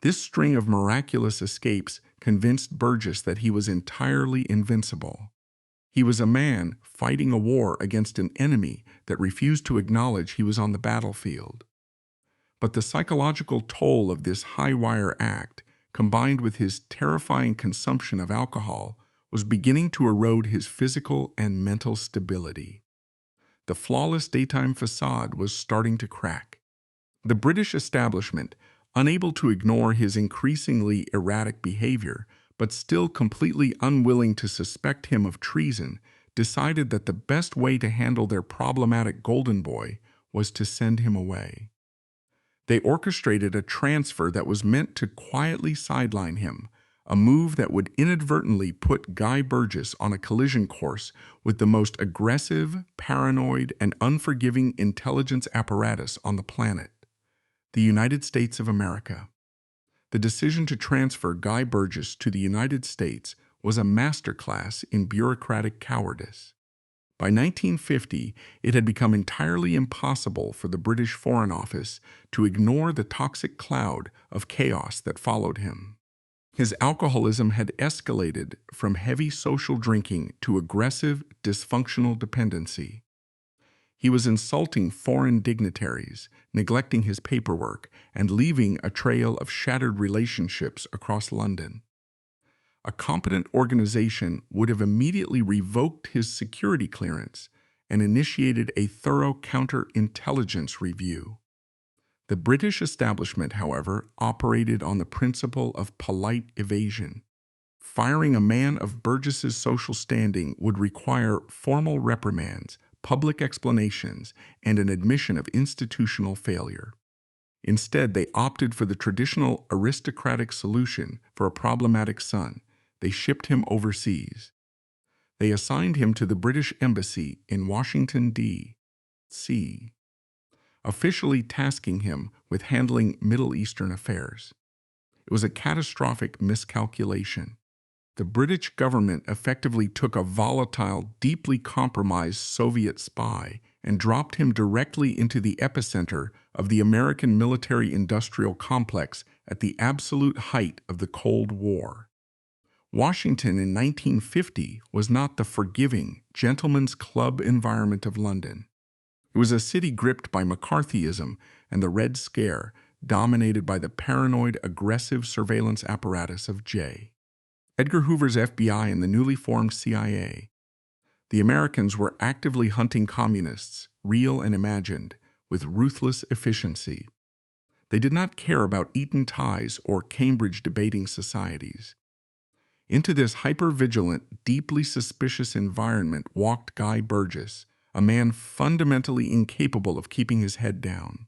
This string of miraculous escapes convinced Burgess that he was entirely invincible. He was a man fighting a war against an enemy that refused to acknowledge he was on the battlefield. But the psychological toll of this high-wire act, combined with his terrifying consumption of alcohol, was beginning to erode his physical and mental stability. The flawless daytime facade was starting to crack. The British establishment, unable to ignore his increasingly erratic behavior, but still completely unwilling to suspect him of treason, decided that the best way to handle their problematic golden boy was to send him away. They orchestrated a transfer that was meant to quietly sideline him, a move that would inadvertently put Guy Burgess on a collision course with the most aggressive, paranoid, and unforgiving intelligence apparatus on the planet, the United States of America. The decision to transfer Guy Burgess to the United States was a masterclass in bureaucratic cowardice. By 1950, it had become entirely impossible for the British Foreign Office to ignore the toxic cloud of chaos that followed him. His alcoholism had escalated from heavy social drinking to aggressive, dysfunctional dependency. He was insulting foreign dignitaries, neglecting his paperwork, and leaving a trail of shattered relationships across London. A competent organization would have immediately revoked his security clearance and initiated a thorough counterintelligence review. The British establishment, however, operated on the principle of polite evasion. Firing a man of Burgess's social standing would require formal reprimands, public explanations, and an admission of institutional failure. Instead, they opted for the traditional aristocratic solution for a problematic son. They shipped him overseas. They assigned him to the British Embassy in Washington, D.C., officially tasking him with handling Middle Eastern affairs. It was a catastrophic miscalculation. The British government effectively took a volatile, deeply compromised Soviet spy and dropped him directly into the epicenter of the American military-industrial complex at the absolute height of the Cold War. Washington in 1950 was not the forgiving, gentleman's club environment of London. It was a city gripped by McCarthyism and the Red Scare, dominated by the paranoid, aggressive surveillance apparatus of J. Edgar Hoover's FBI and the newly formed CIA. The Americans were actively hunting communists, real and imagined, with ruthless efficiency. They did not care about Eton ties or Cambridge debating societies. Into this hyper-vigilant, deeply suspicious environment walked Guy Burgess, a man fundamentally incapable of keeping his head down.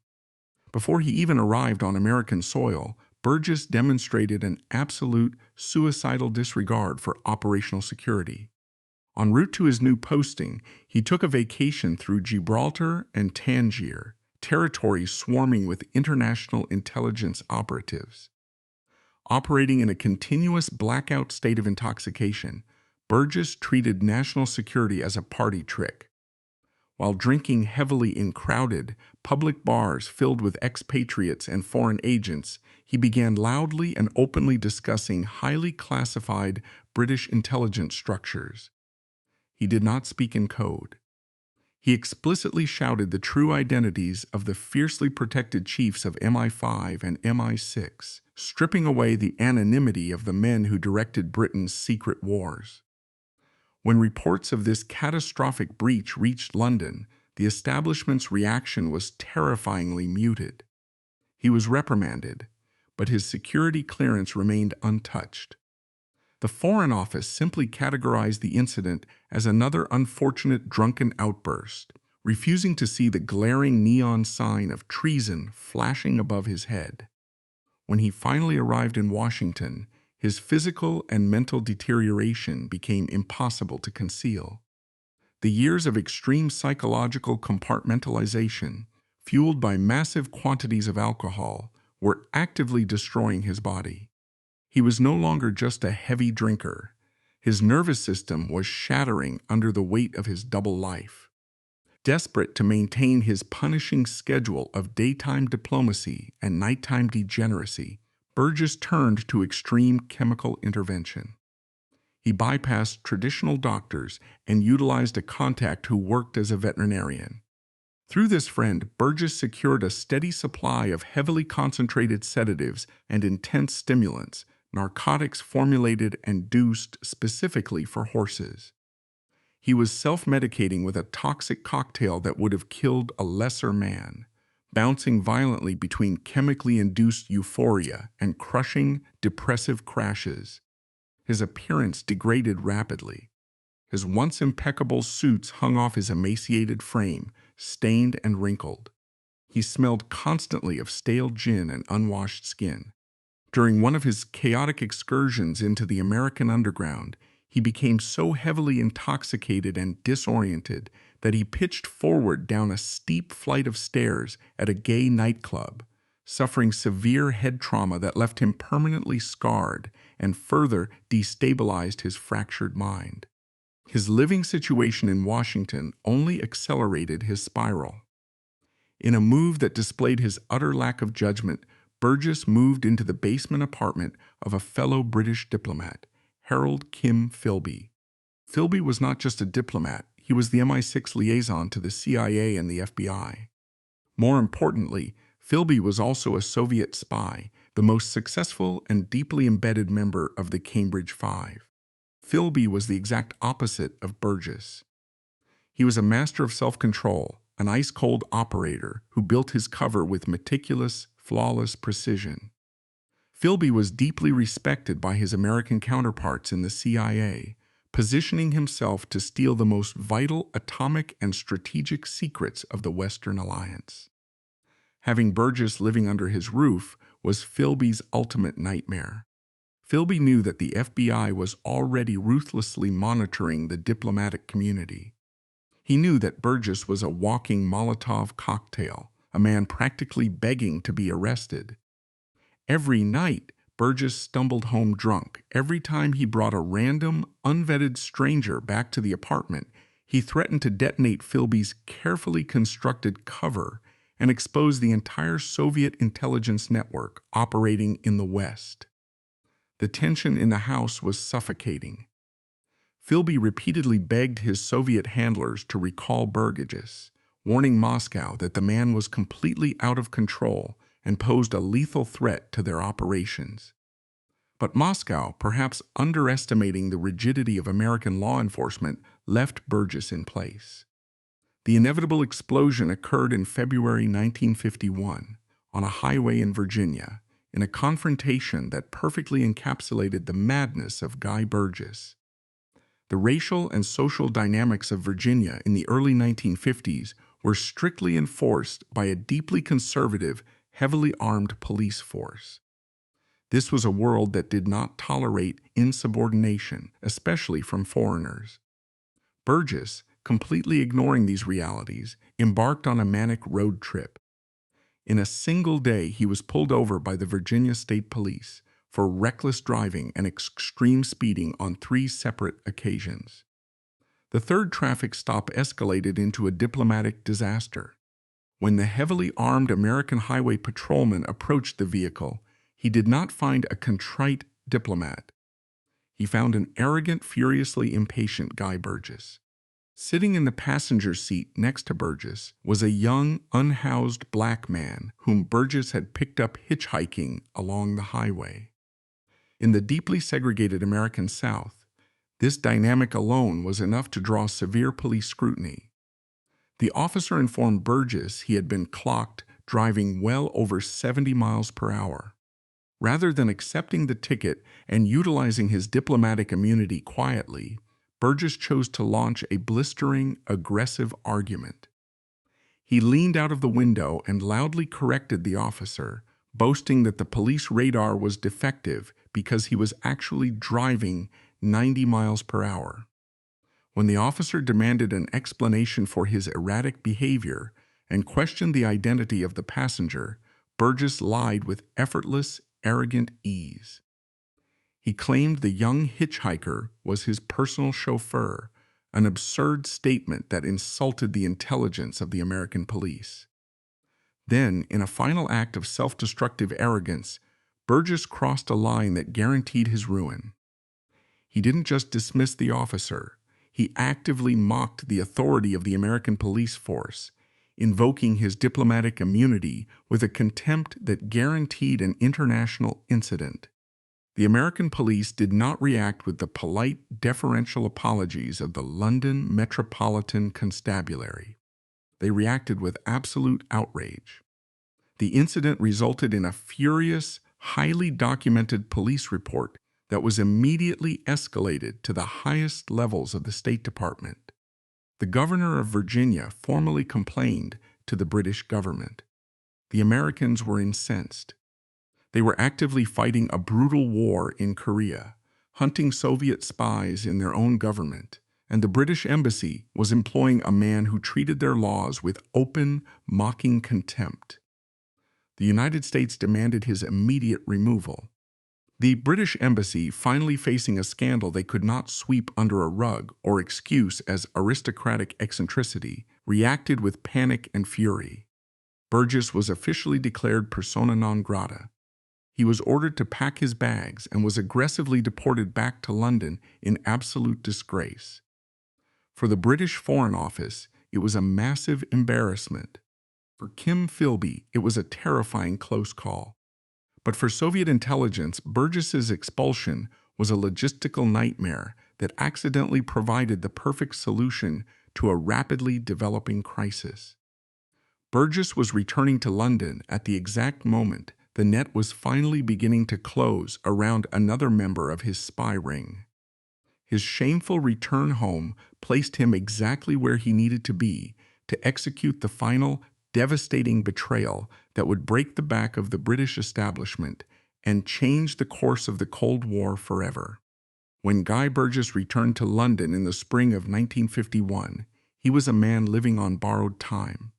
Before he even arrived on American soil, Burgess demonstrated an absolute, suicidal disregard for operational security. En route to his new posting, he took a vacation through Gibraltar and Tangier, territories swarming with international intelligence operatives. Operating in a continuous blackout state of intoxication, Burgess treated national security as a party trick. While drinking heavily in crowded, public bars filled with expatriates and foreign agents, he began loudly and openly discussing highly classified British intelligence structures. He did not speak in code. He explicitly shouted the true identities of the fiercely protected chiefs of MI5 and MI6, stripping away the anonymity of the men who directed Britain's secret wars. When reports of this catastrophic breach reached London, the establishment's reaction was terrifyingly muted. He was reprimanded, but his security clearance remained untouched. The Foreign Office simply categorized the incident as another unfortunate drunken outburst, refusing to see the glaring neon sign of treason flashing above his head. When he finally arrived in Washington, his physical and mental deterioration became impossible to conceal. The years of extreme psychological compartmentalization, fueled by massive quantities of alcohol, were actively destroying his body. He was no longer just a heavy drinker. His nervous system was shattering under the weight of his double life. Desperate to maintain his punishing schedule of daytime diplomacy and nighttime degeneracy, Burgess turned to extreme chemical intervention. He bypassed traditional doctors and utilized a contact who worked as a veterinarian. Through this friend, Burgess secured a steady supply of heavily concentrated sedatives and intense stimulants, narcotics formulated and dosed specifically for horses. He was self-medicating with a toxic cocktail that would have killed a lesser man, bouncing violently between chemically induced euphoria and crushing, depressive crashes. His appearance degraded rapidly. His once impeccable suits hung off his emaciated frame, stained and wrinkled. He smelled constantly of stale gin and unwashed skin. During one of his chaotic excursions into the American underground, he became so heavily intoxicated and disoriented that he pitched forward down a steep flight of stairs at a gay nightclub, suffering severe head trauma that left him permanently scarred and further destabilized his fractured mind. His living situation in Washington only accelerated his spiral. In a move that displayed his utter lack of judgment, Burgess moved into the basement apartment of a fellow British diplomat, Harold Kim Philby. Philby was not just a diplomat, he was the MI6 liaison to the CIA and the FBI. More importantly, Philby was also a Soviet spy, the most successful and deeply embedded member of the Cambridge Five. Philby was the exact opposite of Burgess. He was a master of self-control, an ice-cold operator who built his cover with meticulous, flawless precision. Philby was deeply respected by his American counterparts in the CIA, positioning himself to steal the most vital atomic and strategic secrets of the Western Alliance. Having Burgess living under his roof was Philby's ultimate nightmare. Philby knew that the FBI was already ruthlessly monitoring the diplomatic community. He knew that Burgess was a walking Molotov cocktail, a man practically begging to be arrested. Every night, Burgess stumbled home drunk. Every time he brought a random, unvetted stranger back to the apartment, he threatened to detonate Philby's carefully constructed cover and expose the entire Soviet intelligence network operating in the West. The tension in the house was suffocating. Philby repeatedly begged his Soviet handlers to recall Burgess, warning Moscow that the man was completely out of control and posed a lethal threat to their operations. But Moscow, perhaps underestimating the rigidity of American law enforcement, left Burgess in place. The inevitable explosion occurred in February 1951 on a highway in Virginia, in a confrontation that perfectly encapsulated the madness of Guy Burgess. The racial and social dynamics of Virginia in the early 1950s were strictly enforced by a deeply conservative, heavily armed police force. This was a world that did not tolerate insubordination, especially from foreigners. Burgess, completely ignoring these realities, embarked on a manic road trip. In a single day, he was pulled over by the Virginia State Police for reckless driving and extreme speeding on 3 separate occasions. The third traffic stop escalated into a diplomatic disaster. When the heavily armed American highway patrolman approached the vehicle, he did not find a contrite diplomat. He found an arrogant, furiously impatient Guy Burgess. Sitting in the passenger seat next to Burgess was a young, unhoused black man whom Burgess had picked up hitchhiking along the highway. In the deeply segregated American South, this dynamic alone was enough to draw severe police scrutiny. The officer informed Burgess he had been clocked driving well over 70 miles per hour. Rather than accepting the ticket and utilizing his diplomatic immunity quietly, Burgess chose to launch a blistering, aggressive argument. He leaned out of the window and loudly corrected the officer, boasting that the police radar was defective because he was actually driving 90 miles per hour. When the officer demanded an explanation for his erratic behavior and questioned the identity of the passenger, Burgess lied with effortless, arrogant ease. He claimed the young hitchhiker was his personal chauffeur, an absurd statement that insulted the intelligence of the American police. Then, in a final act of self-destructive arrogance, Burgess crossed a line that guaranteed his ruin. He didn't just dismiss the officer, he actively mocked the authority of the American police force, invoking his diplomatic immunity with a contempt that guaranteed an international incident. The American police did not react with the polite, deferential apologies of the London Metropolitan Constabulary. They reacted with absolute outrage. The incident resulted in a furious, highly documented police report that was immediately escalated to the highest levels of the State Department. The governor of Virginia formally complained to the British government. The Americans were incensed. They were actively fighting a brutal war in Korea, hunting Soviet spies in their own government, and the British embassy was employing a man who treated their laws with open, mocking contempt. The United States demanded his immediate removal. The British embassy, finally facing a scandal they could not sweep under a rug or excuse as aristocratic eccentricity, reacted with panic and fury. Burgess was officially declared persona non grata. He was ordered to pack his bags and was aggressively deported back to London in absolute disgrace. For the British Foreign Office, it was a massive embarrassment. For Kim Philby, it was a terrifying close call. But for Soviet intelligence, Burgess's expulsion was a logistical nightmare that accidentally provided the perfect solution to a rapidly developing crisis. Burgess was returning to London at the exact moment the net was finally beginning to close around another member of his spy ring. His shameful return home placed him exactly where he needed to be to execute the final, devastating betrayal that would break the back of the British establishment and change the course of the Cold War forever. When Guy Burgess returned to London in the spring of 1951, he was a man living on borrowed time.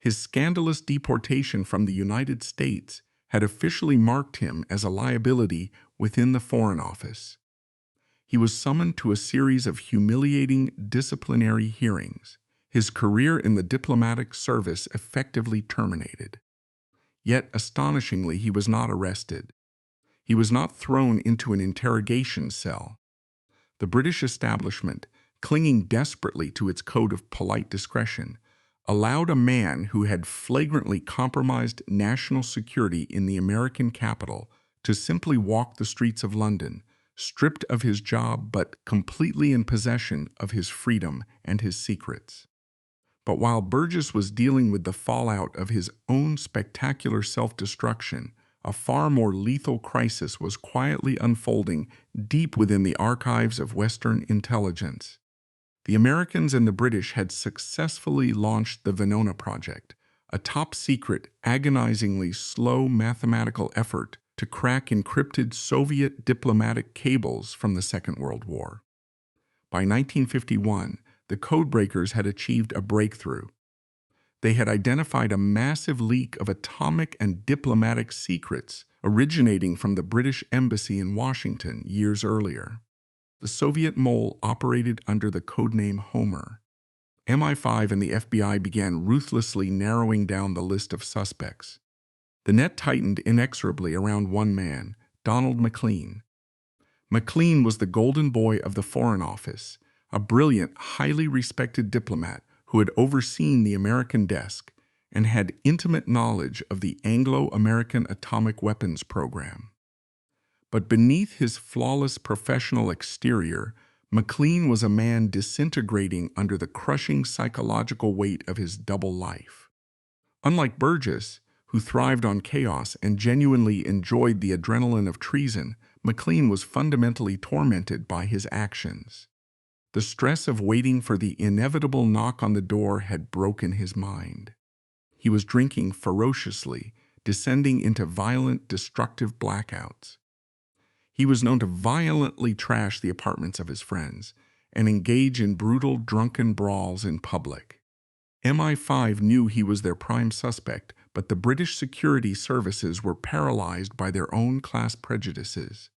His scandalous deportation from the United States had officially marked him as a liability within the Foreign Office. He was summoned to a series of humiliating disciplinary hearings, his career in the diplomatic service effectively terminated. Yet, astonishingly, he was not arrested. He was not thrown into an interrogation cell. The British establishment, clinging desperately to its code of polite discretion, allowed a man who had flagrantly compromised national security in the American capital to simply walk the streets of London, stripped of his job but completely in possession of his freedom and his secrets. But while Burgess was dealing with the fallout of his own spectacular self-destruction, a far more lethal crisis was quietly unfolding deep within the archives of Western intelligence. The Americans and the British had successfully launched the Venona Project, a top-secret, agonizingly slow mathematical effort to crack encrypted Soviet diplomatic cables from the Second World War. By 1951, the codebreakers had achieved a breakthrough. They had identified a massive leak of atomic and diplomatic secrets originating from the British Embassy in Washington years earlier. The Soviet mole operated under the codename Homer. MI5 and the FBI began ruthlessly narrowing down the list of suspects. The net tightened inexorably around one man, Donald MacLean. MacLean was the golden boy of the Foreign Office, a brilliant, highly respected diplomat who had overseen the American desk and had intimate knowledge of the Anglo-American atomic weapons program. But beneath his flawless professional exterior, McLean was a man disintegrating under the crushing psychological weight of his double life. Unlike Burgess, who thrived on chaos and genuinely enjoyed the adrenaline of treason, McLean was fundamentally tormented by his actions. The stress of waiting for the inevitable knock on the door had broken his mind. He was drinking ferociously, descending into violent, destructive blackouts. He was known to violently trash the apartments of his friends and engage in brutal, drunken brawls in public. MI5 knew he was their prime suspect, but the British security services were paralyzed by their own class prejudices.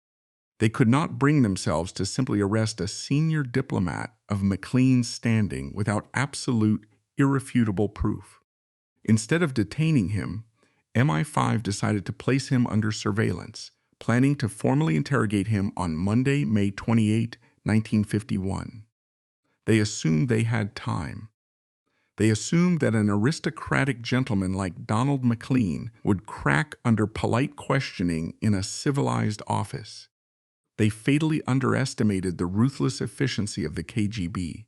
They could not bring themselves to simply arrest a senior diplomat of McLean's standing without absolute, irrefutable proof. Instead of detaining him, MI5 decided to place him under surveillance, planning to formally interrogate him on Monday, May 28, 1951. They assumed they had time. They assumed that an aristocratic gentleman like Donald McLean would crack under polite questioning in a civilized office. They fatally underestimated the ruthless efficiency of the KGB.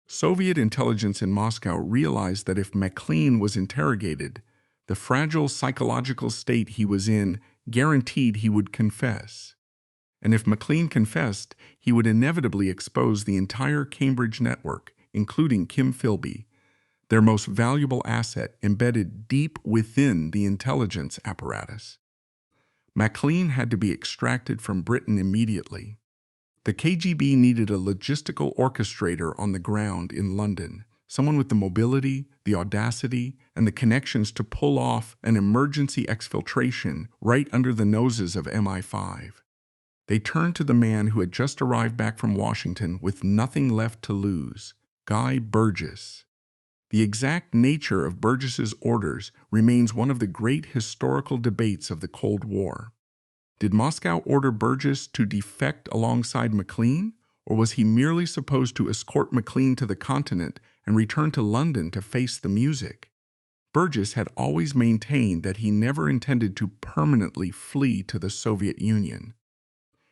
Soviet intelligence in Moscow realized that if McLean was interrogated, the fragile psychological state he was in guaranteed he would confess. And if McLean confessed, he would inevitably expose the entire Cambridge network, including Kim Philby, their most valuable asset embedded deep within the intelligence apparatus. McLean had to be extracted from Britain immediately. The KGB needed a logistical orchestrator on the ground in London, someone with the mobility, the audacity, and the connections to pull off an emergency exfiltration right under the noses of MI5. They turned to the man who had just arrived back from Washington with nothing left to lose, Guy Burgess. The exact nature of Burgess's orders remains one of the great historical debates of the Cold War. Did Moscow order Burgess to defect alongside McLean, or was he merely supposed to escort McLean to the continent and return to London to face the music? Burgess had always maintained that he never intended to permanently flee to the Soviet Union.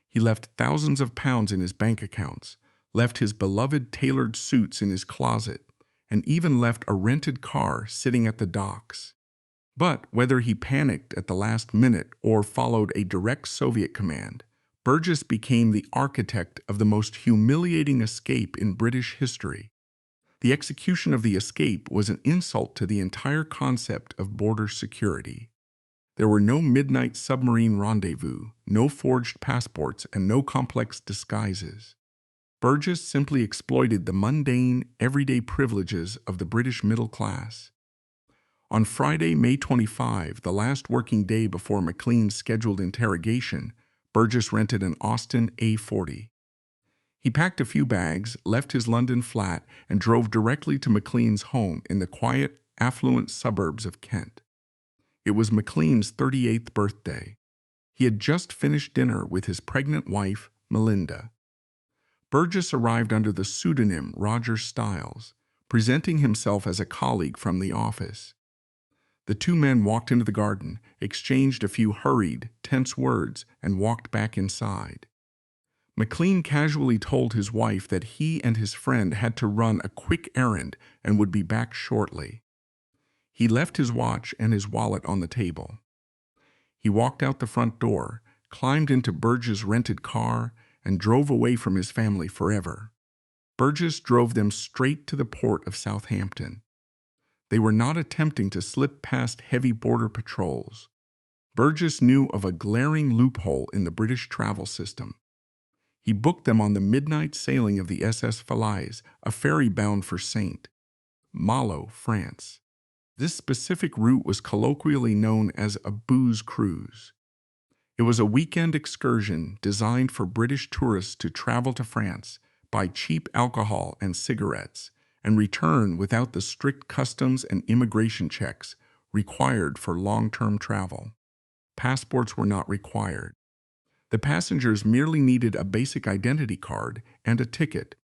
He left thousands of pounds in his bank accounts, left his beloved tailored suits in his closet, and even left a rented car sitting at the docks. But whether he panicked at the last minute or followed a direct Soviet command, Burgess became the architect of the most humiliating escape in British history. The execution of the escape was an insult to the entire concept of border security. There were no midnight submarine rendezvous, no forged passports, and no complex disguises. Burgess simply exploited the mundane, everyday privileges of the British middle class. On Friday, May 25, the last working day before McLean's scheduled interrogation, Burgess rented an Austin A40. He packed a few bags, left his London flat, and drove directly to McLean's home in the quiet, affluent suburbs of Kent. It was McLean's 38th birthday. He had just finished dinner with his pregnant wife, Melinda. Burgess arrived under the pseudonym Roger Stiles, presenting himself as a colleague from the office. The two men walked into the garden, exchanged a few hurried, tense words, and walked back inside. McLean casually told his wife that he and his friend had to run a quick errand and would be back shortly. He left his watch and his wallet on the table. He walked out the front door, climbed into Burgess' rented car, and drove away from his family forever. Burgess drove them straight to the port of Southampton. They were not attempting to slip past heavy border patrols. Burgess knew of a glaring loophole in the British travel system. He booked them on the midnight sailing of the SS Falaise, a ferry bound for St. Malo, France. This specific route was colloquially known as a booze cruise. It was a weekend excursion designed for British tourists to travel to France, buy cheap alcohol and cigarettes, and return without the strict customs and immigration checks required for long-term travel. Passports were not required. The passengers merely needed a basic identity card and a ticket.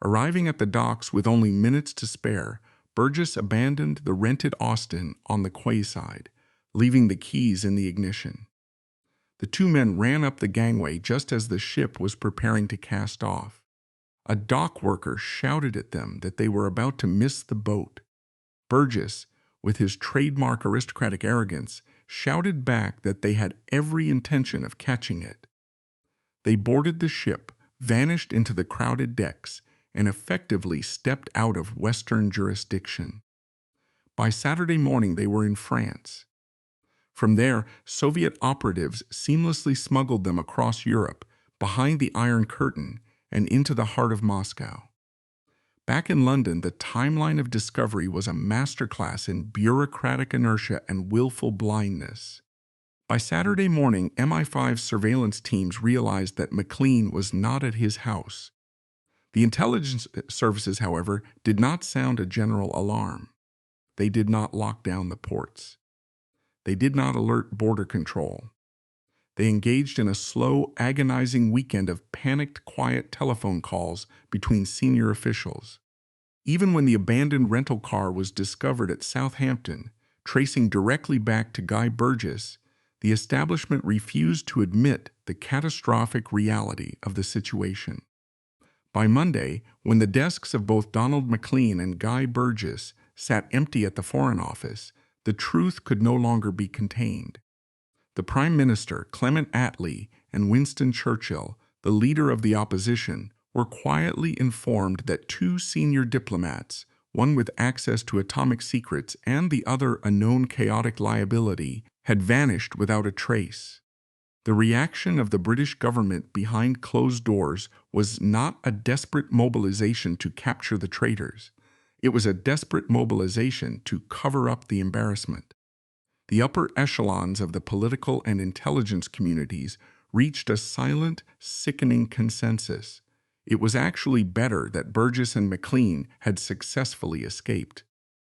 Arriving at the docks with only minutes to spare, Burgess abandoned the rented Austin on the quayside, leaving the keys in the ignition. The two men ran up the gangway just as the ship was preparing to cast off. A dock worker shouted at them that they were about to miss the boat. Burgess, with his trademark aristocratic arrogance, shouted back that they had every intention of catching it. They boarded the ship, vanished into the crowded decks, and effectively stepped out of Western jurisdiction. By Saturday morning, they were in France. From there, Soviet operatives seamlessly smuggled them across Europe, behind the Iron Curtain, and into the heart of Moscow. Back in London, the timeline of discovery was a masterclass in bureaucratic inertia and willful blindness. By Saturday morning, MI5 surveillance teams realized that McLean was not at his house. The intelligence services, however, did not sound a general alarm. They did not lock down the ports. They did not alert border control. They engaged in a slow, agonizing weekend of panicked, quiet telephone calls between senior officials. Even when the abandoned rental car was discovered at Southampton, tracing directly back to Guy Burgess, the establishment refused to admit the catastrophic reality of the situation. By Monday, when the desks of both Donald McLean and Guy Burgess sat empty at the Foreign Office, the truth could no longer be contained. The Prime Minister, Clement Attlee, and Winston Churchill, the leader of the opposition, were quietly informed that two senior diplomats, one with access to atomic secrets and the other a known chaotic liability, had vanished without a trace. The reaction of the British government behind closed doors was not a desperate mobilization to capture the traitors. It was a desperate mobilization to cover up the embarrassment. The upper echelons of the political and intelligence communities reached a silent, sickening consensus. It was actually better that Burgess and McLean had successfully escaped.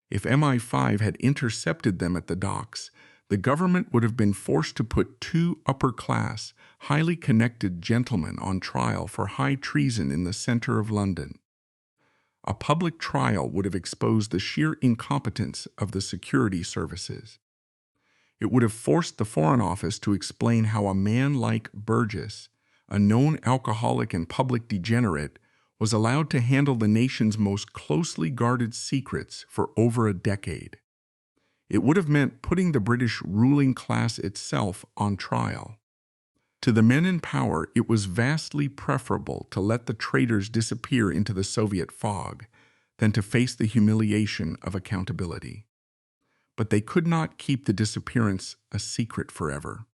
If MI5 had intercepted them at the docks, the government would have been forced to put two upper-class, highly connected gentlemen on trial for high treason in the center of London. A public trial would have exposed the sheer incompetence of the security services. It would have forced the Foreign Office to explain how a man like Burgess, a known alcoholic and public degenerate, was allowed to handle the nation's most closely guarded secrets for over a decade. It would have meant putting the British ruling class itself on trial. To the men in power, it was vastly preferable to let the traitors disappear into the Soviet fog than to face the humiliation of accountability. But they could not keep the disappearance a secret forever.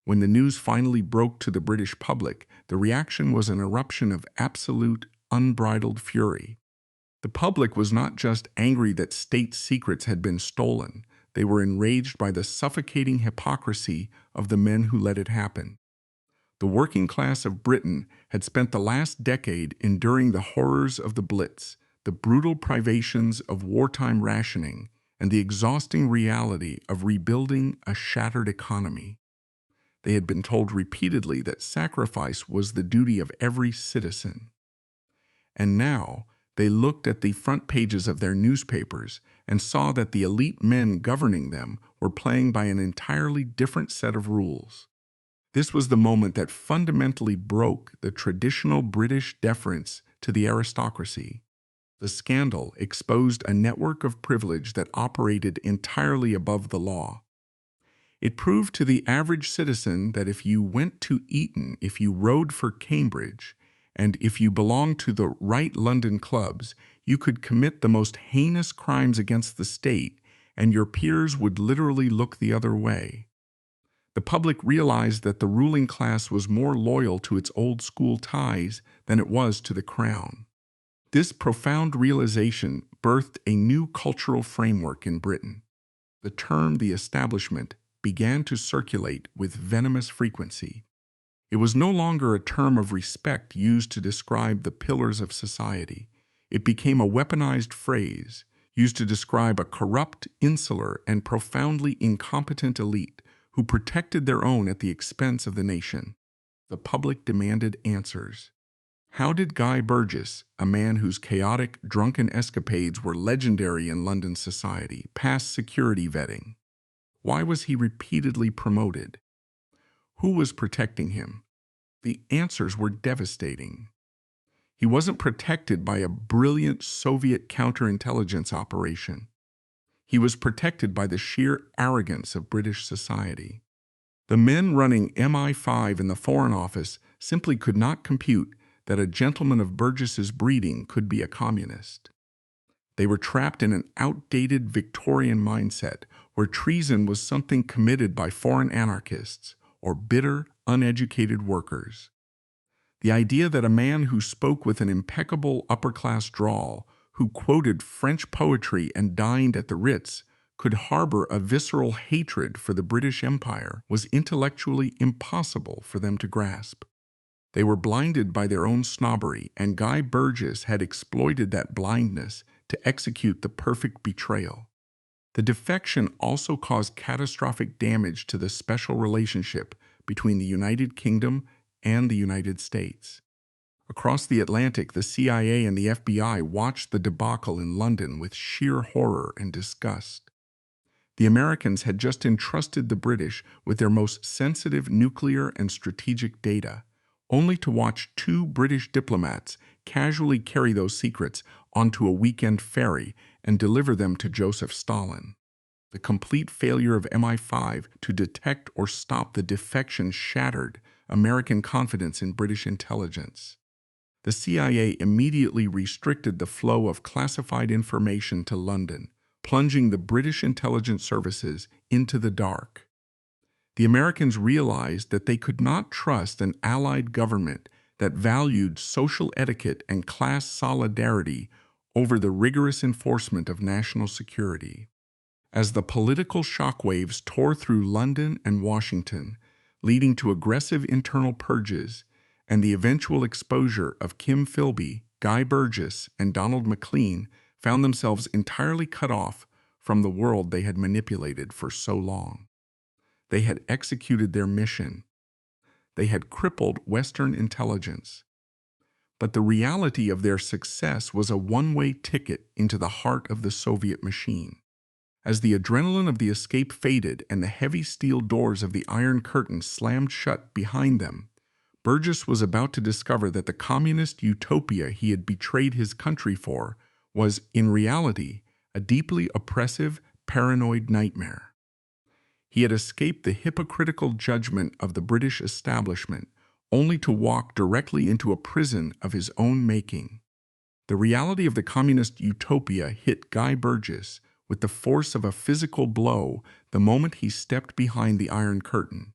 When the news finally broke to the British public, the reaction was an eruption of absolute, unbridled fury. The public was not just angry that state secrets had been stolen. They were enraged by the suffocating hypocrisy of the men who let it happen. The working class of Britain had spent the last decade enduring the horrors of the Blitz, the brutal privations of wartime rationing, and the exhausting reality of rebuilding a shattered economy. They had been told repeatedly that sacrifice was the duty of every citizen. And now, they looked at the front pages of their newspapers and saw that the elite men governing them were playing by an entirely different set of rules. This was the moment that fundamentally broke the traditional British deference to the aristocracy. The scandal exposed a network of privilege that operated entirely above the law. It proved to the average citizen that if you went to Eton, if you rode for Cambridge, and if you belonged to the right London clubs, you could commit the most heinous crimes against the state, and your peers would literally look the other way. The public realized that the ruling class was more loyal to its old-school ties than it was to the crown. This profound realization birthed a new cultural framework in Britain. The term "the establishment" began to circulate with venomous frequency. It was no longer a term of respect used to describe the pillars of society. It became a weaponized phrase used to describe a corrupt, insular, and profoundly incompetent elite who protected their own at the expense of the nation. The public demanded answers. How did Guy Burgess, a man whose chaotic, drunken escapades were legendary in London society, pass security vetting? Why was he repeatedly promoted? Who was protecting him? The answers were devastating. He wasn't protected by a brilliant Soviet counterintelligence operation. He was protected by the sheer arrogance of British society. The men running MI5 in the Foreign Office simply could not compute that a gentleman of Burgess's breeding could be a communist. They were trapped in an outdated Victorian mindset where treason was something committed by foreign anarchists or bitter, uneducated workers. The idea that a man who spoke with an impeccable upper-class drawl, who quoted French poetry and dined at the Ritz, could harbor a visceral hatred for the British Empire was intellectually impossible for them to grasp. They were blinded by their own snobbery, and Guy Burgess had exploited that blindness to execute the perfect betrayal. The defection also caused catastrophic damage to the special relationship between the United Kingdom and the United States. Across the Atlantic, the CIA and the FBI watched the debacle in London with sheer horror and disgust. The Americans had just entrusted the British with their most sensitive nuclear and strategic data, only to watch two British diplomats casually carry those secrets onto a weekend ferry and deliver them to Joseph Stalin. The complete failure of MI5 to detect or stop the defection shattered American confidence in British intelligence. The CIA immediately restricted the flow of classified information to London, plunging the British intelligence services into the dark. The Americans realized that they could not trust an allied government that valued social etiquette and class solidarity over the rigorous enforcement of national security. As the political shockwaves tore through London and Washington, leading to aggressive internal purges and the eventual exposure of Kim Philby, Guy Burgess, and Donald Maclean found themselves entirely cut off from the world they had manipulated for so long. They had executed their mission. They had crippled Western intelligence. But the reality of their success was a one-way ticket into the heart of the Soviet machine. As the adrenaline of the escape faded and the heavy steel doors of the Iron Curtain slammed shut behind them, Burgess was about to discover that the communist utopia he had betrayed his country for was, in reality, a deeply oppressive, paranoid nightmare. He had escaped the hypocritical judgment of the British establishment, only to walk directly into a prison of his own making. The reality of the communist utopia hit Guy Burgess with the force of a physical blow the moment he stepped behind the Iron Curtain.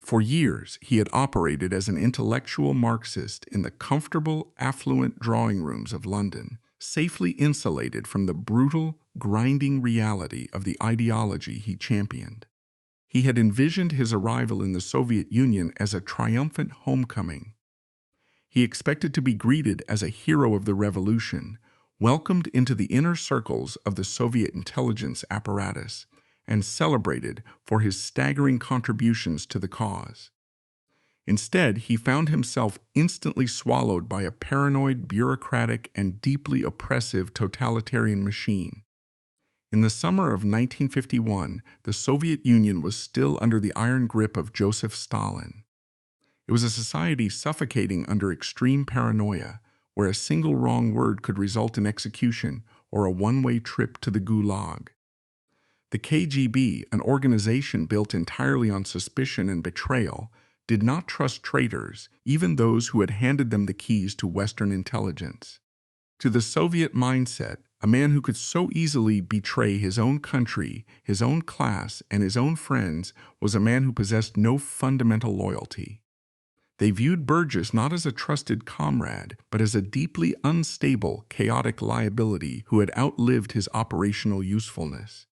For years, he had operated as an intellectual Marxist in the comfortable, affluent drawing rooms of London, safely insulated from the brutal, grinding reality of the ideology he championed. He had envisioned his arrival in the Soviet Union as a triumphant homecoming. He expected to be greeted as a hero of the revolution, welcomed into the inner circles of the Soviet intelligence apparatus, and celebrated for his staggering contributions to the cause. Instead, he found himself instantly swallowed by a paranoid, bureaucratic, and deeply oppressive totalitarian machine. In the summer of 1951, the Soviet Union was still under the iron grip of Joseph Stalin. It was a society suffocating under extreme paranoia, where a single wrong word could result in execution or a one-way trip to the Gulag. The KGB, an organization built entirely on suspicion and betrayal, did not trust traitors, even those who had handed them the keys to Western intelligence. To the Soviet mindset, a man who could so easily betray his own country, his own class, and his own friends was a man who possessed no fundamental loyalty. They viewed Burgess not as a trusted comrade, but as a deeply unstable, chaotic liability who had outlived his operational usefulness.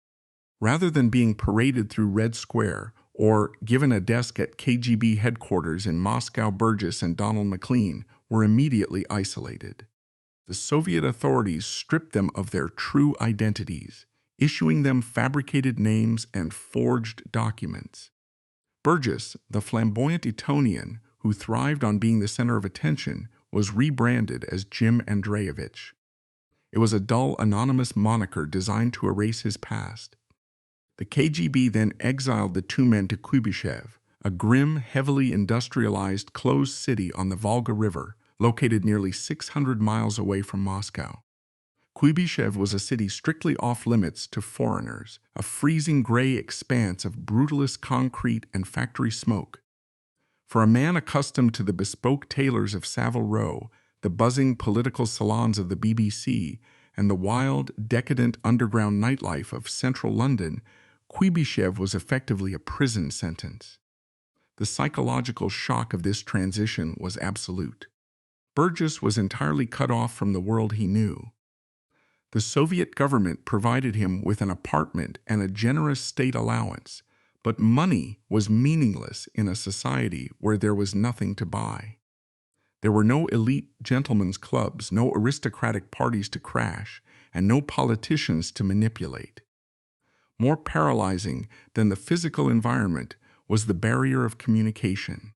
Rather than being paraded through Red Square or given a desk at KGB headquarters in Moscow, Burgess and Donald Maclean were immediately isolated. The Soviet authorities stripped them of their true identities, issuing them fabricated names and forged documents. Burgess, the flamboyant Etonian, who thrived on being the center of attention, was rebranded as Jim Andreevich. It was a dull, anonymous moniker designed to erase his past. The KGB then exiled the two men to Kuybyshev, a grim, heavily industrialized, closed city on the Volga River, located nearly 600 miles away from Moscow. Kuybyshev was a city strictly off-limits to foreigners, a freezing gray expanse of brutalist concrete and factory smoke. For a man accustomed to the bespoke tailors of Savile Row, the buzzing political salons of the BBC, and the wild, decadent underground nightlife of central London, Kuybyshev was effectively a prison sentence. The psychological shock of this transition was absolute. Burgess was entirely cut off from the world he knew. The Soviet government provided him with an apartment and a generous state allowance, but money was meaningless in a society where there was nothing to buy. There were no elite gentlemen's clubs, no aristocratic parties to crash, and no politicians to manipulate. More paralyzing than the physical environment was the barrier of communication.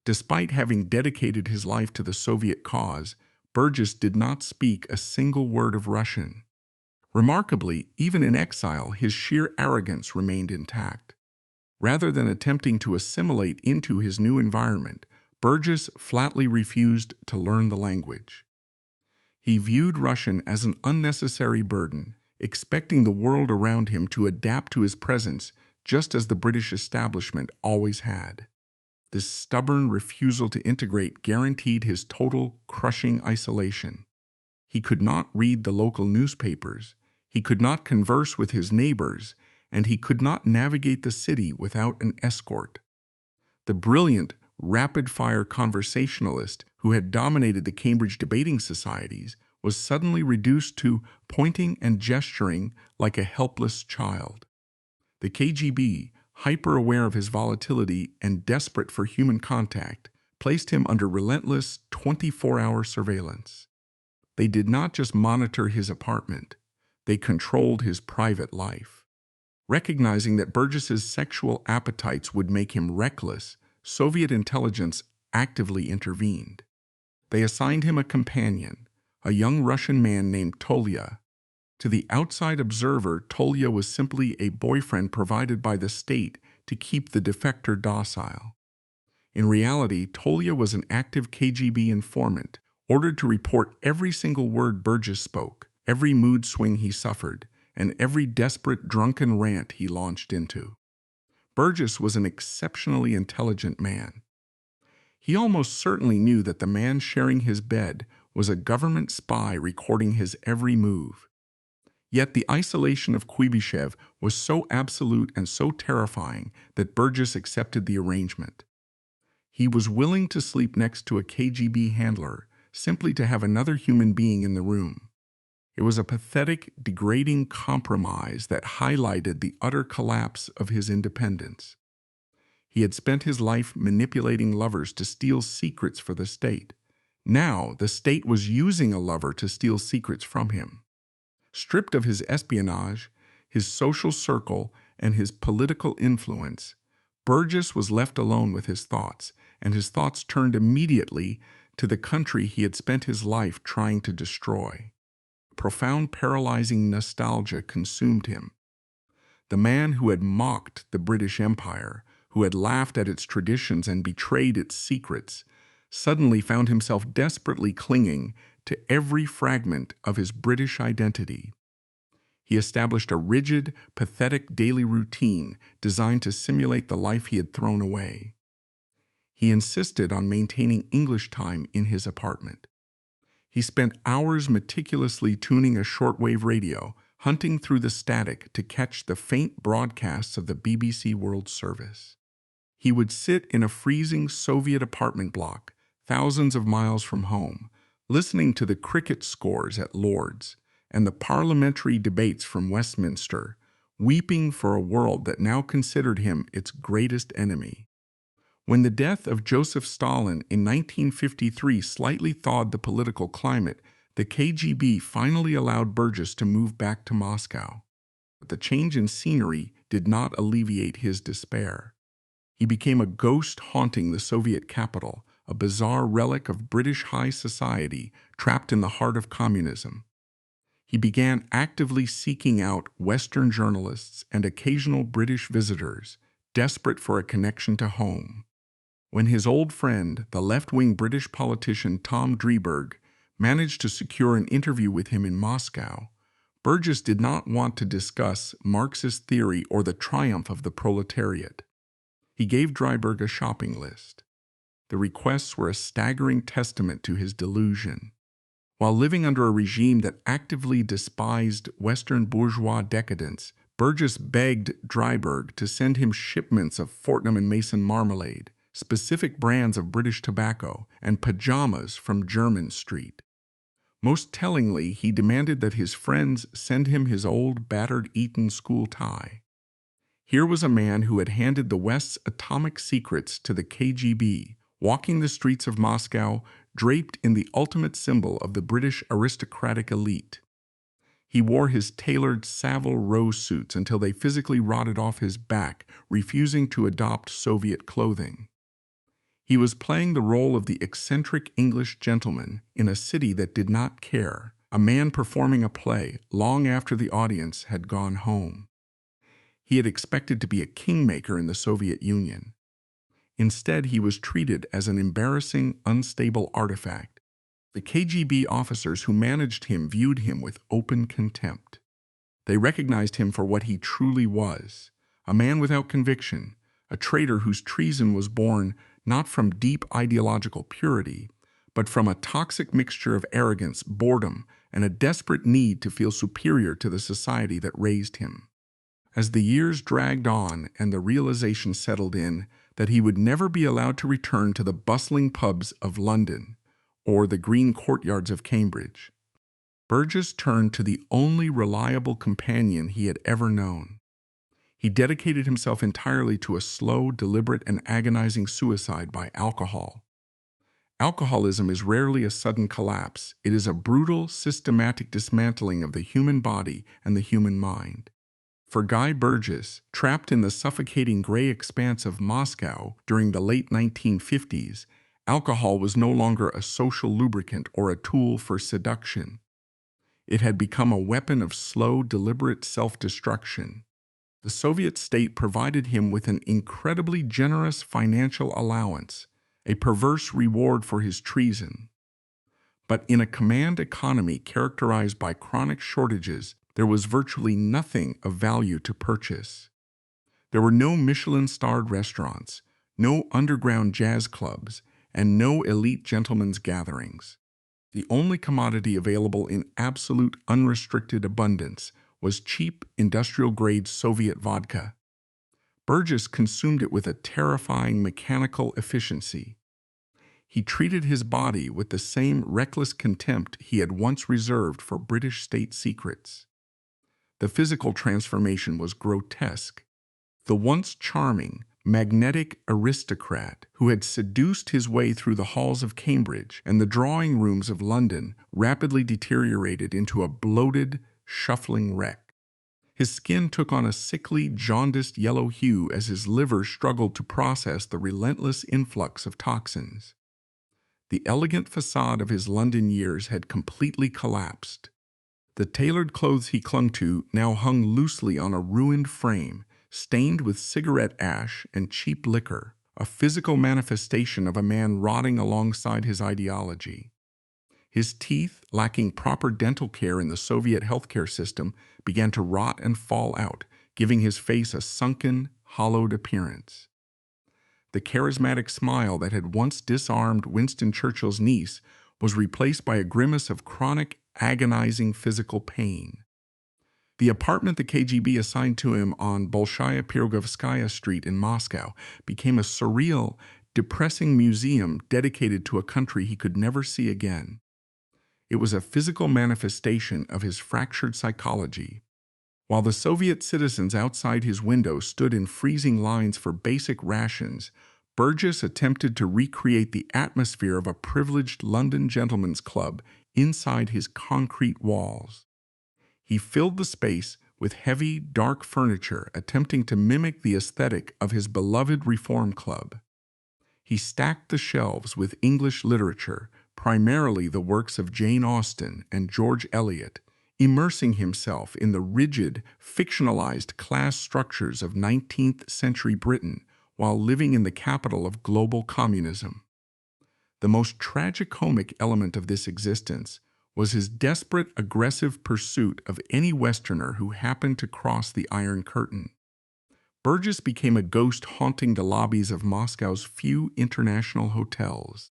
Despite having dedicated his life to the Soviet cause, Burgess did not speak a single word of Russian. Remarkably, even in exile, his sheer arrogance remained intact. Rather than attempting to assimilate into his new environment, Burgess flatly refused to learn the language. He viewed Russian as an unnecessary burden, expecting the world around him to adapt to his presence just as the British establishment always had. This stubborn refusal to integrate guaranteed his total, crushing isolation. He could not read the local newspapers, he could not converse with his neighbors, and he could not navigate the city without an escort. The brilliant, rapid-fire conversationalist who had dominated the Cambridge debating societies was suddenly reduced to pointing and gesturing like a helpless child. The KGB, hyper-aware of his volatility and desperate for human contact, placed him under relentless 24-hour surveillance. They did not just monitor his apartment, they controlled his private life. Recognizing that Burgess's sexual appetites would make him reckless, Soviet intelligence actively intervened. They assigned him a companion, a young Russian man named Tolya. To the outside observer, Tolya was simply a boyfriend provided by the state to keep the defector docile. In reality, Tolya was an active KGB informant, ordered to report every single word Burgess spoke, every mood swing he suffered, and every desperate drunken rant he launched into. Burgess was an exceptionally intelligent man. He almost certainly knew that the man sharing his bed was a government spy recording his every move. Yet the isolation of Kuybyshev was so absolute and so terrifying that Burgess accepted the arrangement. He was willing to sleep next to a KGB handler simply to have another human being in the room. It was a pathetic, degrading compromise that highlighted the utter collapse of his independence. He had spent his life manipulating lovers to steal secrets for the state. Now, the state was using a lover to steal secrets from him. Stripped of his espionage, his social circle, and his political influence, Burgess was left alone with his thoughts, and his thoughts turned immediately to the country he had spent his life trying to destroy. Profound, paralyzing nostalgia consumed him. The man who had mocked the British Empire, who had laughed at its traditions and betrayed its secrets, suddenly found himself desperately clinging to every fragment of his British identity. He established a rigid, pathetic daily routine designed to simulate the life he had thrown away. He insisted on maintaining English time in his apartment. He spent hours meticulously tuning a shortwave radio, hunting through the static to catch the faint broadcasts of the BBC World Service. He would sit in a freezing Soviet apartment block, thousands of miles from home, listening to the cricket scores at Lord's and the parliamentary debates from Westminster, weeping for a world that now considered him its greatest enemy. When the death of Joseph Stalin in 1953 slightly thawed the political climate, the KGB finally allowed Burgess to move back to Moscow. But the change in scenery did not alleviate his despair. He became a ghost haunting the Soviet capital, a bizarre relic of British high society trapped in the heart of communism. He began actively seeking out Western journalists and occasional British visitors, desperate for a connection to home. When his old friend, the left-wing British politician Tom Drieberg, managed to secure an interview with him in Moscow, Burgess did not want to discuss Marxist theory or the triumph of the proletariat. He gave Drieberg a shopping list. The requests were a staggering testament to his delusion. While living under a regime that actively despised Western bourgeois decadence, Burgess begged Drieberg to send him shipments of Fortnum & Mason marmalade, specific brands of British tobacco, and pajamas from Jermyn Street. Most tellingly, he demanded that his friends send him his old, battered Eton school tie. Here was a man who had handed the West's atomic secrets to the KGB, walking the streets of Moscow draped in the ultimate symbol of the British aristocratic elite. He wore his tailored Savile Row suits until they physically rotted off his back, refusing to adopt Soviet clothing. He was playing the role of the eccentric English gentleman in a city that did not care, a man performing a play long after the audience had gone home. He had expected to be a kingmaker in the Soviet Union. Instead, he was treated as an embarrassing, unstable artifact. The KGB officers who managed him viewed him with open contempt. They recognized him for what he truly was, a man without conviction, a traitor whose treason was born not from deep ideological purity, but from a toxic mixture of arrogance, boredom, and a desperate need to feel superior to the society that raised him. As the years dragged on and the realization settled in that he would never be allowed to return to the bustling pubs of London or the green courtyards of Cambridge, Burgess turned to the only reliable companion he had ever known. He dedicated himself entirely to a slow, deliberate, and agonizing suicide by alcohol. Alcoholism is rarely a sudden collapse. It is a brutal, systematic dismantling of the human body and the human mind. For Guy Burgess, trapped in the suffocating gray expanse of Moscow during the late 1950s, alcohol was no longer a social lubricant or a tool for seduction. It had become a weapon of slow, deliberate self-destruction. The Soviet state provided him with an incredibly generous financial allowance, a perverse reward for his treason. But in a command economy characterized by chronic shortages, there was virtually nothing of value to purchase. There were no Michelin-starred restaurants, no underground jazz clubs, and no elite gentlemen's gatherings. The only commodity available in absolute unrestricted abundance was cheap industrial-grade Soviet vodka. Burgess consumed it with a terrifying mechanical efficiency. He treated his body with the same reckless contempt he had once reserved for British state secrets. The physical transformation was grotesque. The once charming, magnetic aristocrat who had seduced his way through the halls of Cambridge and the drawing rooms of London rapidly deteriorated into a bloated, shuffling wreck. His skin took on a sickly, jaundiced yellow hue as his liver struggled to process the relentless influx of toxins. The elegant facade of his London years had completely collapsed. The tailored clothes he clung to now hung loosely on a ruined frame, stained with cigarette ash and cheap liquor, a physical manifestation of a man rotting alongside his ideology. His teeth, lacking proper dental care in the Soviet healthcare system, began to rot and fall out, giving his face a sunken, hollowed appearance. The charismatic smile that had once disarmed Winston Churchill's niece was replaced by a grimace of chronic, agonizing physical pain. The apartment the KGB assigned to him on Bolshaya Pirogovskaya Street in Moscow became a surreal, depressing museum dedicated to a country he could never see again. It was a physical manifestation of his fractured psychology. While the Soviet citizens outside his window stood in freezing lines for basic rations, Burgess attempted to recreate the atmosphere of a privileged London gentleman's club inside his concrete walls. He filled the space with heavy, dark furniture, attempting to mimic the aesthetic of his beloved Reform Club. He stacked the shelves with English literature, primarily the works of Jane Austen and George Eliot, immersing himself in the rigid, fictionalized class structures of 19th century Britain while living in the capital of global communism. The most tragicomic element of this existence was his desperate, aggressive pursuit of any Westerner who happened to cross the Iron Curtain. Burgess became a ghost haunting the lobbies of Moscow's few international hotels.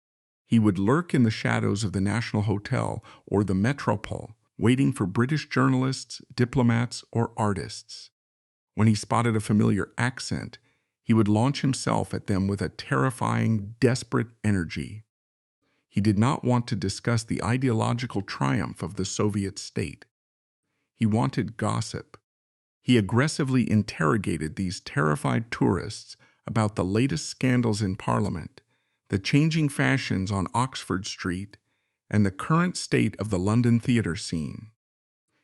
He would lurk in the shadows of the National Hotel or the Metropole, waiting for British journalists, diplomats, or artists. When he spotted a familiar accent, he would launch himself at them with a terrifying, desperate energy. He did not want to discuss the ideological triumph of the Soviet state. He wanted gossip. He aggressively interrogated these terrified tourists about the latest scandals in Parliament, the changing fashions on Oxford Street, and the current state of the London theatre scene.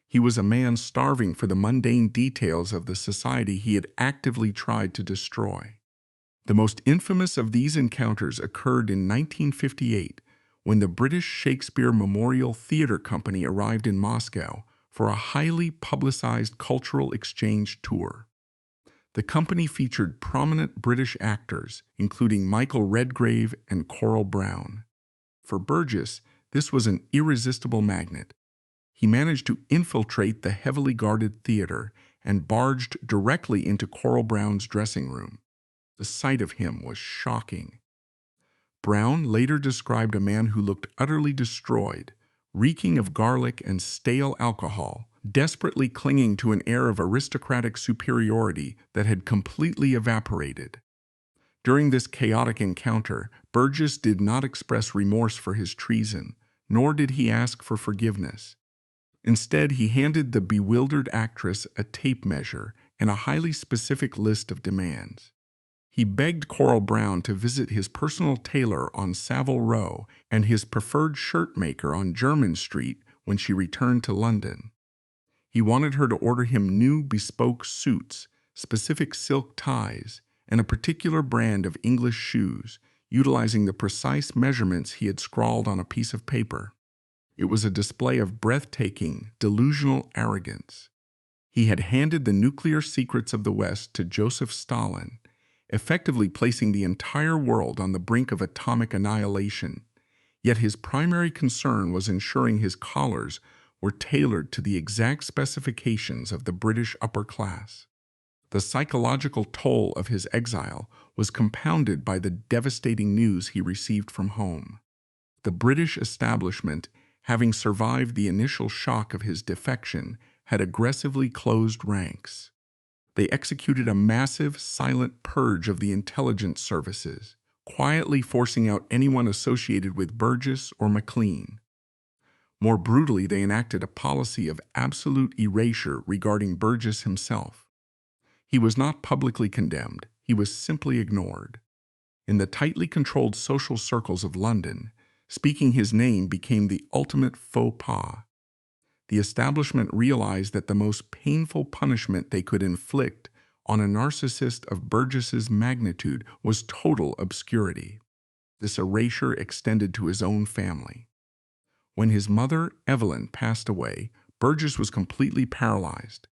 He was a man starving for the mundane details of the society he had actively tried to destroy. The most infamous of these encounters occurred in 1958, when the British Shakespeare Memorial Theatre Company arrived in Moscow for a highly publicized cultural exchange tour. The company featured prominent British actors, including Michael Redgrave and Coral Browne. For Burgess, this was an irresistible magnet. He managed to infiltrate the heavily guarded theater and barged directly into Coral Browne's dressing room. The sight of him was shocking. Browne later described a man who looked utterly destroyed, reeking of garlic and stale alcohol, desperately clinging to an air of aristocratic superiority that had completely evaporated. During this chaotic encounter, Burgess did not express remorse for his treason, nor did he ask for forgiveness. Instead, he handed the bewildered actress a tape measure and a highly specific list of demands. He begged Coral Browne to visit his personal tailor on Savile Row and his preferred shirt maker on Jermyn Street when she returned to London. He wanted her to order him new bespoke suits, specific silk ties, and a particular brand of English shoes, utilizing the precise measurements he had scrawled on a piece of paper. It was a display of breathtaking, delusional arrogance. He had handed the nuclear secrets of the West to Joseph Stalin, effectively placing the entire world on the brink of atomic annihilation. Yet his primary concern was ensuring his collars were tailored to the exact specifications of the British upper class. The psychological toll of his exile was compounded by the devastating news he received from home. The British establishment, having survived the initial shock of his defection, had aggressively closed ranks. They executed a massive, silent purge of the intelligence services, quietly forcing out anyone associated with Burgess or Maclean. More brutally, they enacted a policy of absolute erasure regarding Burgess himself. He was not publicly condemned, he was simply ignored. In the tightly controlled social circles of London, speaking his name became the ultimate faux pas. The establishment realized that the most painful punishment they could inflict on a narcissist of Burgess's magnitude was total obscurity. This erasure extended to his own family. When his mother, Evelyn, passed away, Burgess was completely paralyzed.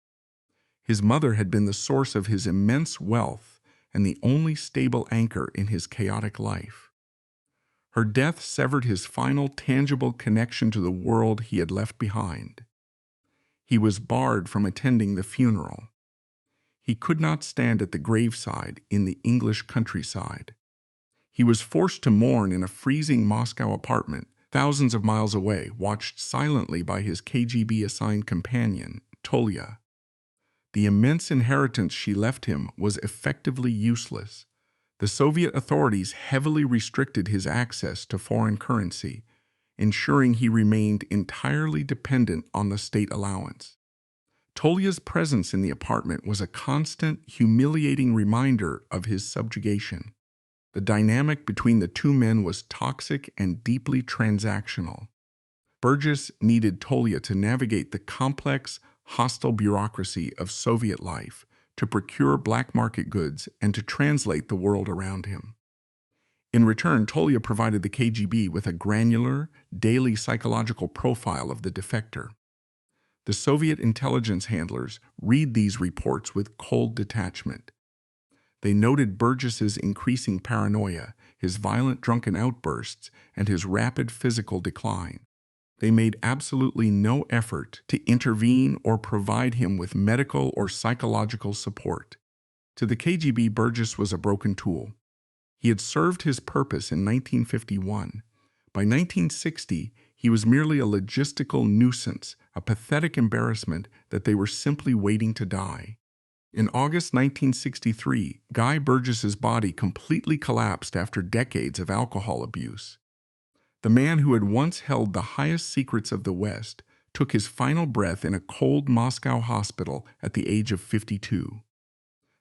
His mother had been the source of his immense wealth and the only stable anchor in his chaotic life. Her death severed his final tangible connection to the world he had left behind. He was barred from attending the funeral. He could not stand at the graveside in the English countryside. He was forced to mourn in a freezing Moscow apartment, thousands of miles away, watched silently by his KGB-assigned companion, Tolya. The immense inheritance she left him was effectively useless. The Soviet authorities heavily restricted his access to foreign currency, ensuring he remained entirely dependent on the state allowance. Tolya's presence in the apartment was a constant, humiliating reminder of his subjugation. The dynamic between the two men was toxic and deeply transactional. Burgess needed Tolya to navigate the complex, hostile bureaucracy of Soviet life, to procure black market goods, and to translate the world around him. In return, Tolia provided the KGB with a granular, daily psychological profile of the defector. The Soviet intelligence handlers read these reports with cold detachment. They noted Burgess's increasing paranoia, his violent drunken outbursts, and his rapid physical decline. They made absolutely no effort to intervene or provide him with medical or psychological support. To the KGB, Burgess was a broken tool. He had served his purpose in 1951. By 1960, he was merely a logistical nuisance, a pathetic embarrassment that they were simply waiting to die. In August 1963, Guy Burgess's body completely collapsed after decades of alcohol abuse. The man who had once held the highest secrets of the West took his final breath in a cold Moscow hospital at the age of 52.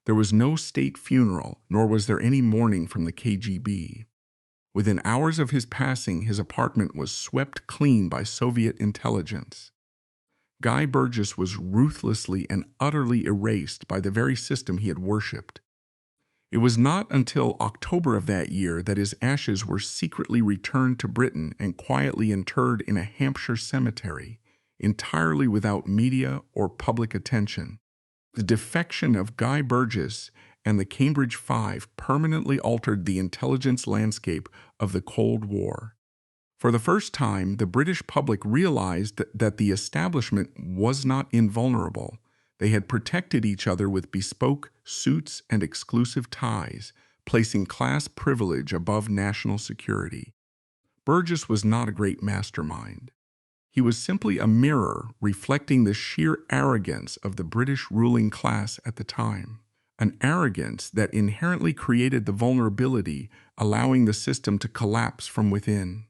There was no state funeral, nor was there any mourning from the KGB. Within hours of his passing, his apartment was swept clean by Soviet intelligence. Guy Burgess was ruthlessly and utterly erased by the very system he had worshipped. It was not until October of that year that his ashes were secretly returned to Britain and quietly interred in a Hampshire cemetery, entirely without media or public attention. The defection of Guy Burgess and the Cambridge Five permanently altered the intelligence landscape of the Cold War. For the first time, the British public realized that the establishment was not invulnerable. They had protected each other with bespoke suits and exclusive ties, placing class privilege above national security. Burgess was not a great mastermind. He was simply a mirror reflecting the sheer arrogance of the British ruling class at the time, an arrogance that inherently created the vulnerability, allowing the system to collapse from within.